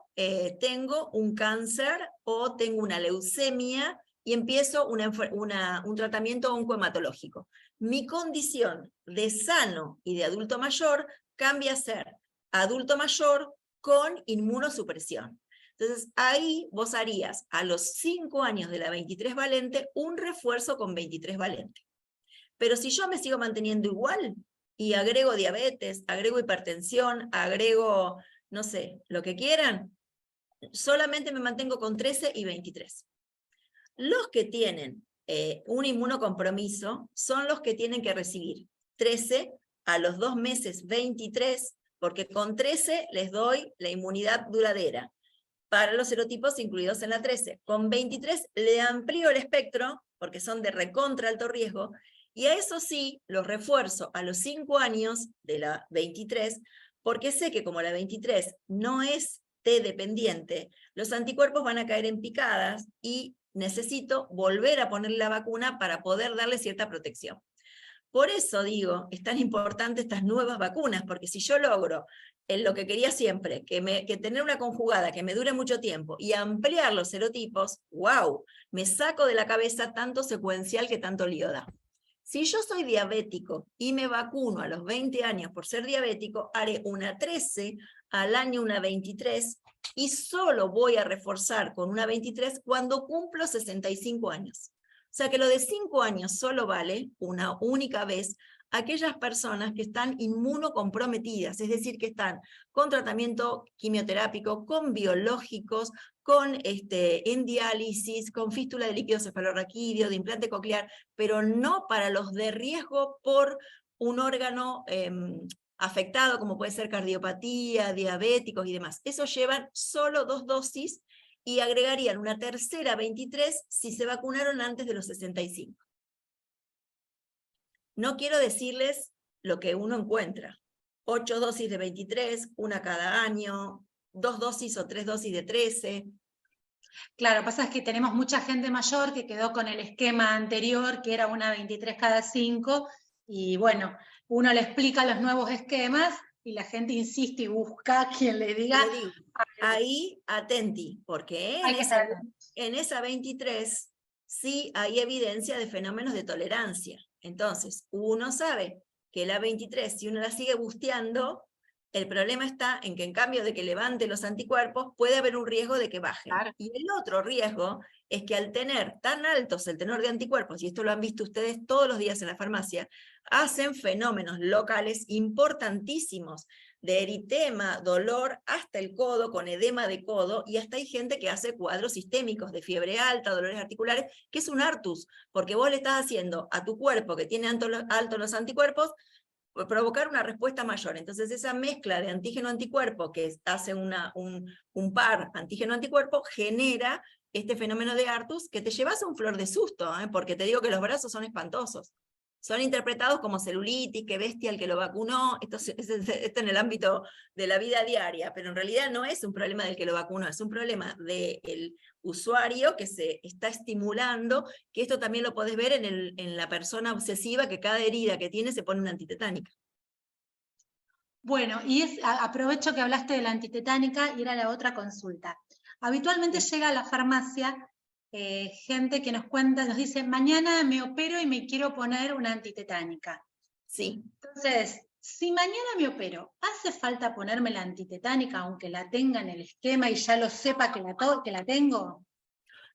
tengo un cáncer o tengo una leucemia y empiezo un tratamiento oncohematológico. Mi condición de sano y de adulto mayor cambia a ser adulto mayor con inmunosupresión. Entonces ahí vos harías a los 5 años de la 23 valente un refuerzo con 23 valente. Pero si yo me sigo manteniendo igual y agrego diabetes, agrego hipertensión, agrego, no sé, lo que quieran, solamente me mantengo con 13 y 23. Los que tienen un inmunocompromiso son los que tienen que recibir 13, a los 2 meses 23, porque con 13 les doy la inmunidad duradera para los serotipos incluidos en la 13. Con 23 le amplío el espectro, porque son de recontra alto riesgo, y a eso sí los refuerzo a los 5 años de la 23, porque sé que como la 23 no es T dependiente, los anticuerpos van a caer en picadas y necesito volver a ponerle la vacuna para poder darle cierta protección. Por eso digo, es tan importante estas nuevas vacunas, porque si yo logro en lo que quería siempre, que tener una conjugada que me dure mucho tiempo y ampliar los serotipos, wow, me saco de la cabeza tanto secuencial que tanto lío da. Si yo soy diabético y me vacuno a los 20 años por ser diabético, haré una 13, al año una 23, y solo voy a reforzar con una 23 cuando cumplo 65 años. O sea que lo de 5 años solo vale una única vez aquellas personas que están inmunocomprometidas, es decir, que están con tratamiento quimioterápico, con biológicos, en diálisis, con fístula de líquido cefalorraquídeo, de implante coclear, pero no para los de riesgo por un órgano afectado, como puede ser cardiopatía, diabéticos y demás. Esos llevan solo 2 dosis y agregarían una tercera 23 si se vacunaron antes de los 65. No quiero decirles lo que uno encuentra. 8 dosis de 23, una cada año, 2 dosis o 3 dosis de 13. Claro, pasa es que tenemos mucha gente mayor que quedó con el esquema anterior, que era una 23 cada 5, y bueno, uno le explica los nuevos esquemas y la gente insiste y busca a quien le diga. Le digo, ahí atenti, porque en esa 23 sí hay evidencia de fenómenos de tolerancia. Entonces, uno sabe que la 23, si uno la sigue busteando, el problema está en que en cambio de que levante los anticuerpos, puede haber un riesgo de que bajen. Claro. Y el otro riesgo es que al tener tan altos el tenor de anticuerpos, y esto lo han visto ustedes todos los días en la farmacia, hacen fenómenos locales importantísimos de eritema, dolor, hasta el codo, con edema de codo, y hasta hay gente que hace cuadros sistémicos de fiebre alta, dolores articulares, que es un artus, porque vos le estás haciendo a tu cuerpo, que tiene altos los anticuerpos, provocar una respuesta mayor. Entonces esa mezcla de antígeno-anticuerpo que hace un par antígeno-anticuerpo genera este fenómeno de artus que te llevas a un flor de susto, porque te digo que los brazos son espantosos. Son interpretados como celulitis, qué bestia el que lo vacunó, esto en el ámbito de la vida diaria, pero en realidad no es un problema del que lo vacunó, es un problema del usuario que se está estimulando, que esto también lo podés ver en la persona obsesiva, que cada herida que tiene se pone una antitetánica. Bueno, y aprovecho que hablaste de la antitetánica y era la otra consulta. Habitualmente llega a la farmacia gente que nos cuenta, nos dice, mañana me opero y me quiero poner una antitetánica. Sí. Entonces, si mañana me opero, ¿hace falta ponerme la antitetánica aunque la tenga en el esquema y ya lo sepa que la tengo?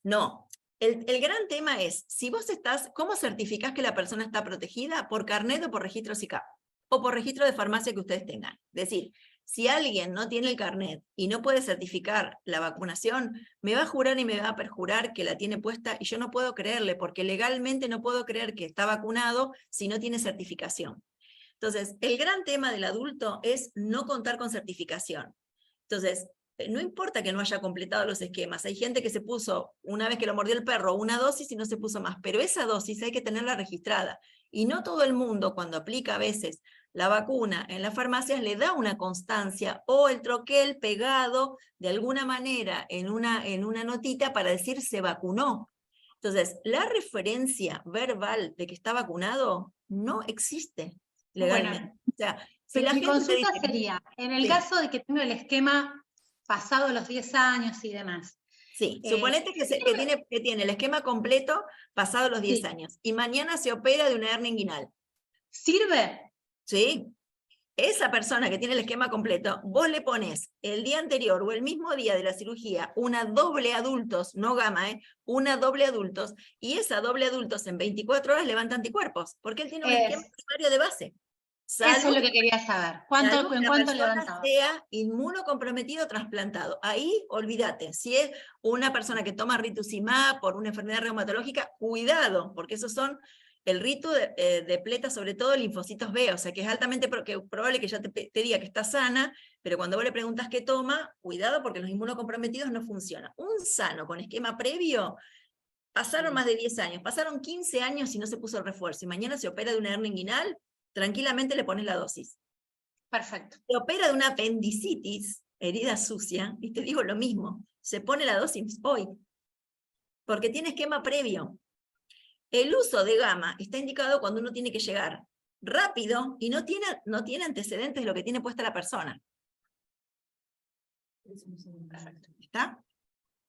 No. El gran tema es, si vos ¿cómo certificás que la persona está protegida? ¿Por carnet o por registro SICAP? O por registro de farmacia que ustedes tengan. Es decir, si alguien no tiene el carnet y no puede certificar la vacunación, me va a jurar y me va a perjurar que la tiene puesta y yo no puedo creerle, porque legalmente no puedo creer que está vacunado si no tiene certificación. Entonces, el gran tema del adulto es no contar con certificación. Entonces, no importa que no haya completado los esquemas, hay gente que se puso, una vez que lo mordió el perro, una dosis y no se puso más, pero esa dosis hay que tenerla registrada. Y no todo el mundo, cuando aplica a veces la vacuna en las farmacias, le da una constancia o el troquel pegado de alguna manera en una notita para decir se vacunó. Entonces, la referencia verbal de que está vacunado no existe legalmente. Bueno, o sea, si pero la mi gente consulta dice, sería, en el sí. caso de que tenga el esquema pasado los 10 años y demás. Sí, suponete que tiene el esquema completo pasado los 10 años y mañana se opera de una hernia inguinal. ¿Sirve? Sí. Esa persona que tiene el esquema completo, vos le pones el día anterior o el mismo día de la cirugía una doble adultos, no gamma, una doble adultos, y esa doble adultos en 24 horas levanta anticuerpos, porque él tiene un esquema primario de base. Eso es lo que quería saber. ¿En cuánto levantaba? Sea inmunocomprometido o trasplantado. Ahí, olvídate. Si es una persona que toma rituximab por una enfermedad reumatológica, cuidado, porque esos son el rito depleta sobre todo linfocitos B, o sea que es altamente probable que ya te diga que está sana, pero cuando vos le preguntas qué toma, cuidado porque los inmunocomprometidos no funcionan. Un sano con esquema previo, pasaron más de 10 años, pasaron 15 años y no se puso el refuerzo, y mañana se opera de una hernia inguinal, tranquilamente le pones la dosis. Perfecto. Se opera de una apendicitis, herida sucia, y te digo lo mismo, se pone la dosis hoy. porque tiene esquema previo. El uso de gamma está indicado cuando uno tiene que llegar rápido y no tiene antecedentes de lo que tiene puesta la persona. Perfecto. ¿Está?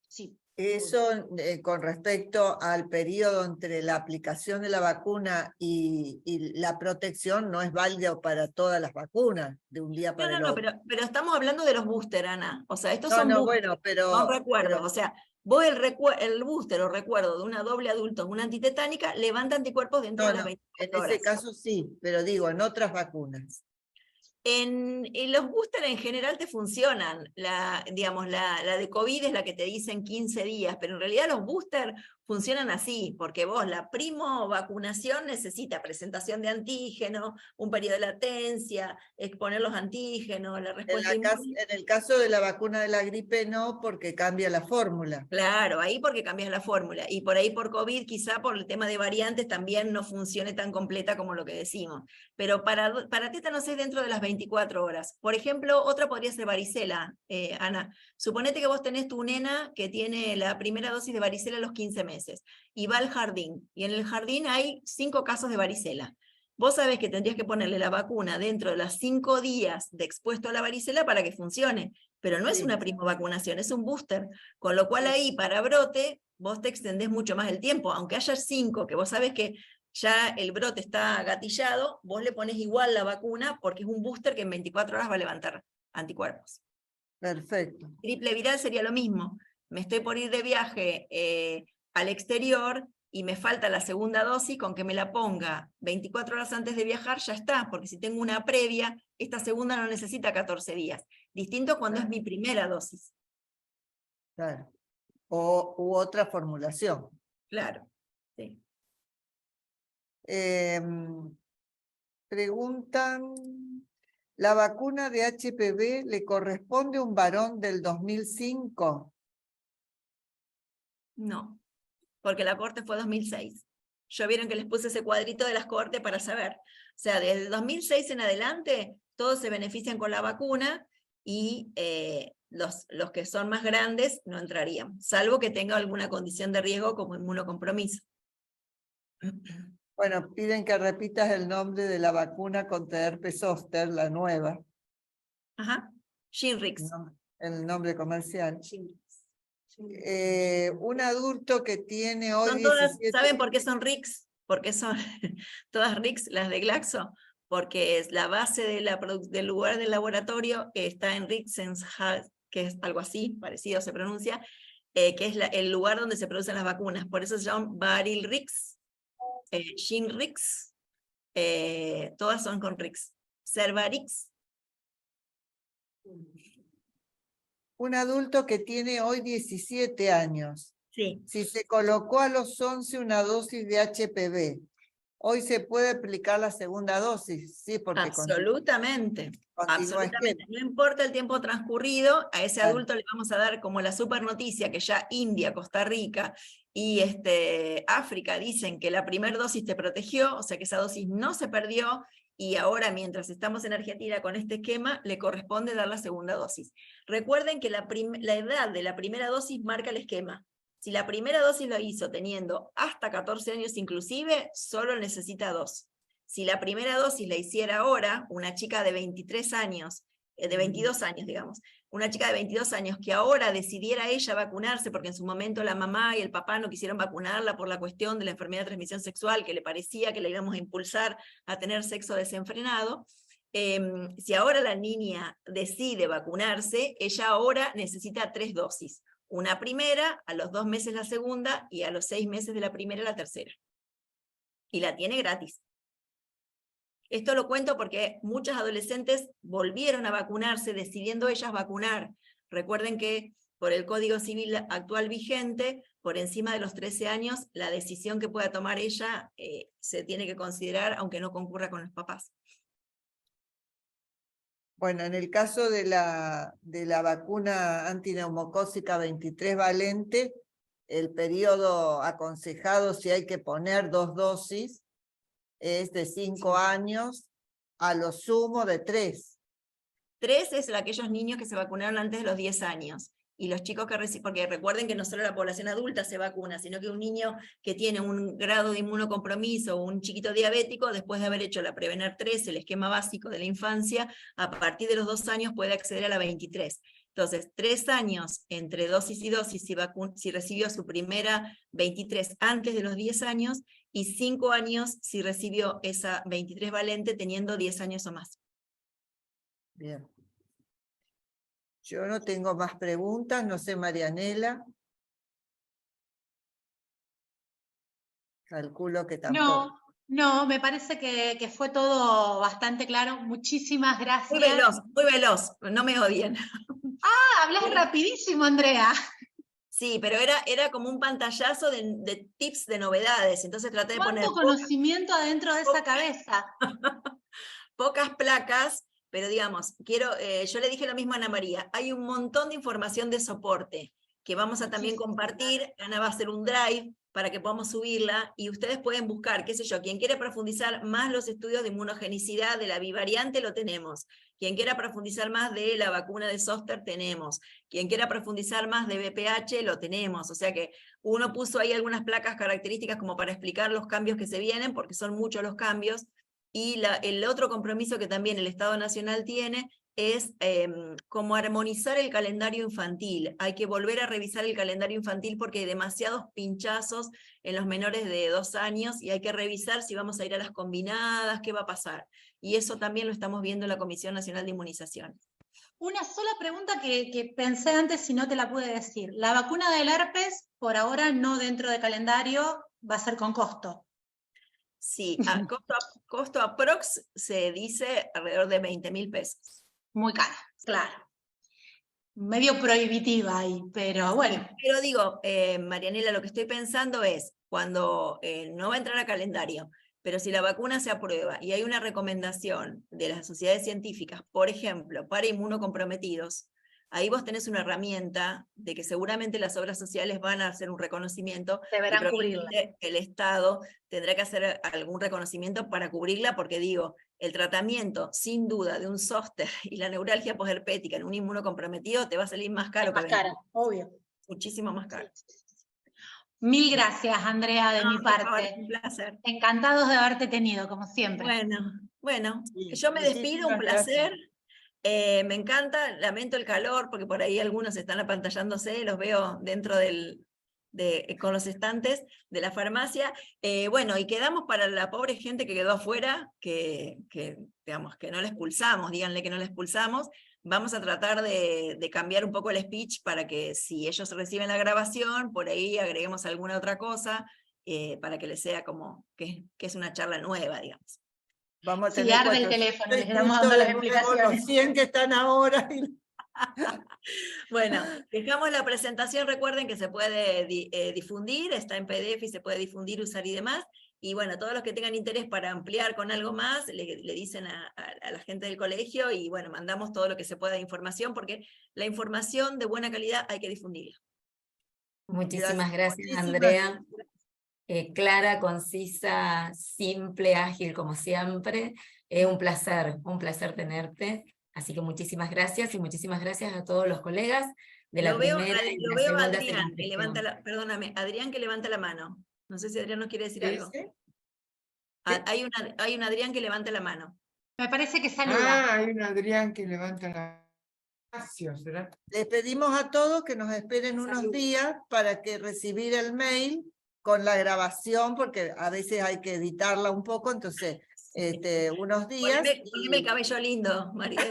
Sí. Eso con respecto al periodo entre la aplicación de la vacuna y la protección no es válido para todas las vacunas de un día para el No, otro. pero estamos hablando de los booster, Ana. O sea, estos son No, boosters, bueno, son recuerdos. pero O sea, vos el booster o recuerdo de una doble adulto, una antitetánica, levanta anticuerpos dentro de las en 24 ese horas. caso sí, pero digo, en otras vacunas. En los boosters en general te funcionan. Digamos, la de COVID es la que te dicen 15 días, pero en realidad los boosters funcionan así, porque vos la primo vacunación necesita presentación de antígeno, un periodo de latencia, exponer los antígenos, la respuesta inmune. En el caso de la vacuna de la gripe no, porque cambia la fórmula. Claro, ahí porque cambias la fórmula. Y por ahí por COVID, quizá por el tema de variantes, también no funcione tan completa como lo que decimos. Pero para tétanos es dentro de las 24 horas. Por ejemplo, otra podría ser varicela, Ana. Suponete que vos tenés tu nena que tiene la primera dosis de varicela a los 15 meses y va al jardín. Y en el jardín hay 5 casos de varicela. Vos sabés que tendrías que ponerle la vacuna dentro de los 5 días de expuesto a la varicela para que funcione. Pero no es una primovacunación, es un booster. Con lo cual ahí, para brote, vos te extendés mucho más el tiempo. Aunque haya 5, que vos sabés que ya el brote está gatillado, vos le pones igual la vacuna porque es un booster que en 24 horas va a levantar anticuerpos. Perfecto. Triple viral sería lo mismo. Me estoy por ir de viaje al exterior y me falta la segunda dosis, con que me la ponga 24 horas antes de viajar ya está, porque si tengo una previa, esta segunda no necesita 14 días. Distinto cuando es mi primera dosis. Claro. U otra formulación. Claro. Sí. Preguntan, ¿la vacuna de HPV le corresponde a un varón del 2005? No, porque la corte fue 2006. Yo vieron que les puse ese cuadrito de las cortes para saber. O sea, desde 2006 en adelante, todos se benefician con la vacuna y los que son más grandes no entrarían, salvo que tenga alguna condición de riesgo como inmunocompromiso. Bueno, piden que repitas el nombre de la vacuna contra herpes zóster, la nueva. Ajá, Shingrix. El nombre comercial. Un adulto que tiene hoy Son todas, 17... ¿saben por qué son RIX? Porque son todas RIX, las de Glaxo, porque es la base del lugar del laboratorio está en Rixenshall, que es algo así, parecido se pronuncia, que es el lugar donde se producen las vacunas. Por eso se llaman Varilrix, Shingrix, todas son con RIX. Cervarix. Un adulto que tiene hoy 17 años. Sí. Si se colocó a los 11 una dosis de HPV, ¿hoy se puede aplicar la segunda dosis? Sí, porque absolutamente. Absolutamente. No importa el tiempo transcurrido, a ese adulto le vamos a dar como la super noticia que ya India, Costa Rica y África dicen que la primera dosis te protegió, o sea que esa dosis no se perdió, y ahora mientras estamos en Argentina con este esquema, le corresponde dar la segunda dosis. Recuerden que la edad de la primera dosis marca el esquema. Si la primera dosis lo hizo teniendo hasta 14 años inclusive, solo necesita 2. Si la primera dosis la hiciera ahora, una chica de 23 años, de 22 años, digamos, una chica de 22 años que ahora decidiera ella vacunarse, porque en su momento la mamá y el papá no quisieron vacunarla por la cuestión de la enfermedad de transmisión sexual, que le parecía que la íbamos a impulsar a tener sexo desenfrenado, si ahora la niña decide vacunarse, ella ahora necesita 3 dosis. Una primera, a los 2 meses la segunda, y a los 6 meses de la primera la tercera. Y la tiene gratis. Esto lo cuento porque muchas adolescentes volvieron a vacunarse, decidiendo ellas vacunar. Recuerden que por el Código Civil actual vigente, por encima de los 13 años, la decisión que pueda tomar ella se tiene que considerar, aunque no concurra con los papás. Bueno, en el caso de la vacuna antineumocócica 23 valente, el periodo aconsejado, si hay que poner 2 dosis, es de 5 años, a lo sumo de 3. 3 es aquellos niños que se vacunaron antes de los 10 años. y los chicos que reciben, porque recuerden que no solo la población adulta se vacuna, sino que un niño que tiene un grado de inmunocompromiso o un chiquito diabético, después de haber hecho la Prevener 3, el esquema básico de la infancia, a partir de los 2 años puede acceder a la 23. Entonces, 3 años entre dosis y dosis si recibió su primera 23 antes de los 10 años, y 5 años si recibió esa 23 valente teniendo 10 años o más. Bien. Yo no tengo más preguntas, no sé, Marianela. Calculo que tampoco. No, me parece que fue todo bastante claro. Muchísimas gracias. Muy veloz, no me odien. Hablas rapidísimo, Andrea. Sí, pero era como un pantallazo de tips, de novedades, entonces traté de poner ¿Cuánto conocimiento adentro de esa cabeza? pocas placas, pero digamos, yo le dije lo mismo a Ana María, hay un montón de información de soporte que vamos a también compartir. Ana va a hacer un drive para que podamos subirla, y ustedes pueden buscar, qué sé yo, quien quiere profundizar más los estudios de inmunogenicidad de la bivariante, lo tenemos. Quien quiera profundizar más de la vacuna de Zoster, tenemos. Quien quiera profundizar más de BPH, lo tenemos. O sea que uno puso ahí algunas placas características como para explicar los cambios que se vienen, porque son muchos los cambios. Y el otro compromiso que también el Estado Nacional tiene es como armonizar el calendario infantil. Hay que volver a revisar el calendario infantil porque hay demasiados pinchazos en los menores de 2 años y hay que revisar si vamos a ir a las combinadas, qué va a pasar. Y eso también lo estamos viendo en la Comisión Nacional de Inmunización. Una sola pregunta que pensé antes y no te la pude decir. La vacuna del herpes, por ahora no dentro de calendario, va a ser con costo. Sí, a costo aprox se dice alrededor de 20.000 pesos. Muy cara, claro. Medio prohibitiva ahí, pero bueno. Sí, pero digo, Marianela, lo que estoy pensando es, cuando no va a entrar a calendario, pero si la vacuna se aprueba y hay una recomendación de las sociedades científicas, por ejemplo, para inmunocomprometidos, ahí vos tenés una herramienta de que seguramente las obras sociales van a hacer un reconocimiento. Deberán cubrirla. El Estado tendrá que hacer algún reconocimiento para cubrirla, porque digo, el tratamiento, sin duda, de un Zoster y la neuralgia posherpética en un inmunocomprometido te va a salir más caro. Más cara, obvio. Muchísimo más caro. Mil gracias, Andrea, de mi parte. Por favor, un placer. Encantados de haberte tenido, como siempre. Bueno, Sí, yo me despido, un placer. gracias. Me encanta, lamento el calor, porque por ahí algunos están apantallándose, los veo dentro con los estantes de la farmacia. Bueno, y quedamos para la pobre gente que quedó afuera, digamos, que no la expulsamos, díganle que no la expulsamos. Vamos a tratar de cambiar un poco el speech para que si ellos reciben la grabación, por ahí agreguemos alguna otra cosa, para que les sea como que es una charla nueva, digamos. Vamos a Si tener arde el teléfono, les estamos dando las explicaciones. Los 100 que están ahora. Bueno, dejamos la presentación, recuerden que se puede difundir, está en PDF y se puede difundir, usar y demás. Y bueno, todos los que tengan interés para ampliar con algo más, le dicen a la gente del colegio, y bueno, mandamos todo lo que se pueda de información, porque la información de buena calidad hay que difundirla. Muchísimas gracias, Andrea. Clara, concisa, simple, ágil, como siempre. Un placer tenerte. Así que muchísimas gracias, y muchísimas gracias a todos los colegas de la primera y la segunda Adrián, que levanta perdóname, Adrián, que levanta la mano. No sé si Adrián nos quiere decir algo. Hay un Adrián que levanta la mano. Me parece que saluda. Hay un Adrián que levanta la mano. ¿Será? Les pedimos a todos que nos esperen unos días para que recibir el mail con la grabación, porque a veces hay que editarla un poco, entonces unos días. Poneme el cabello lindo, María.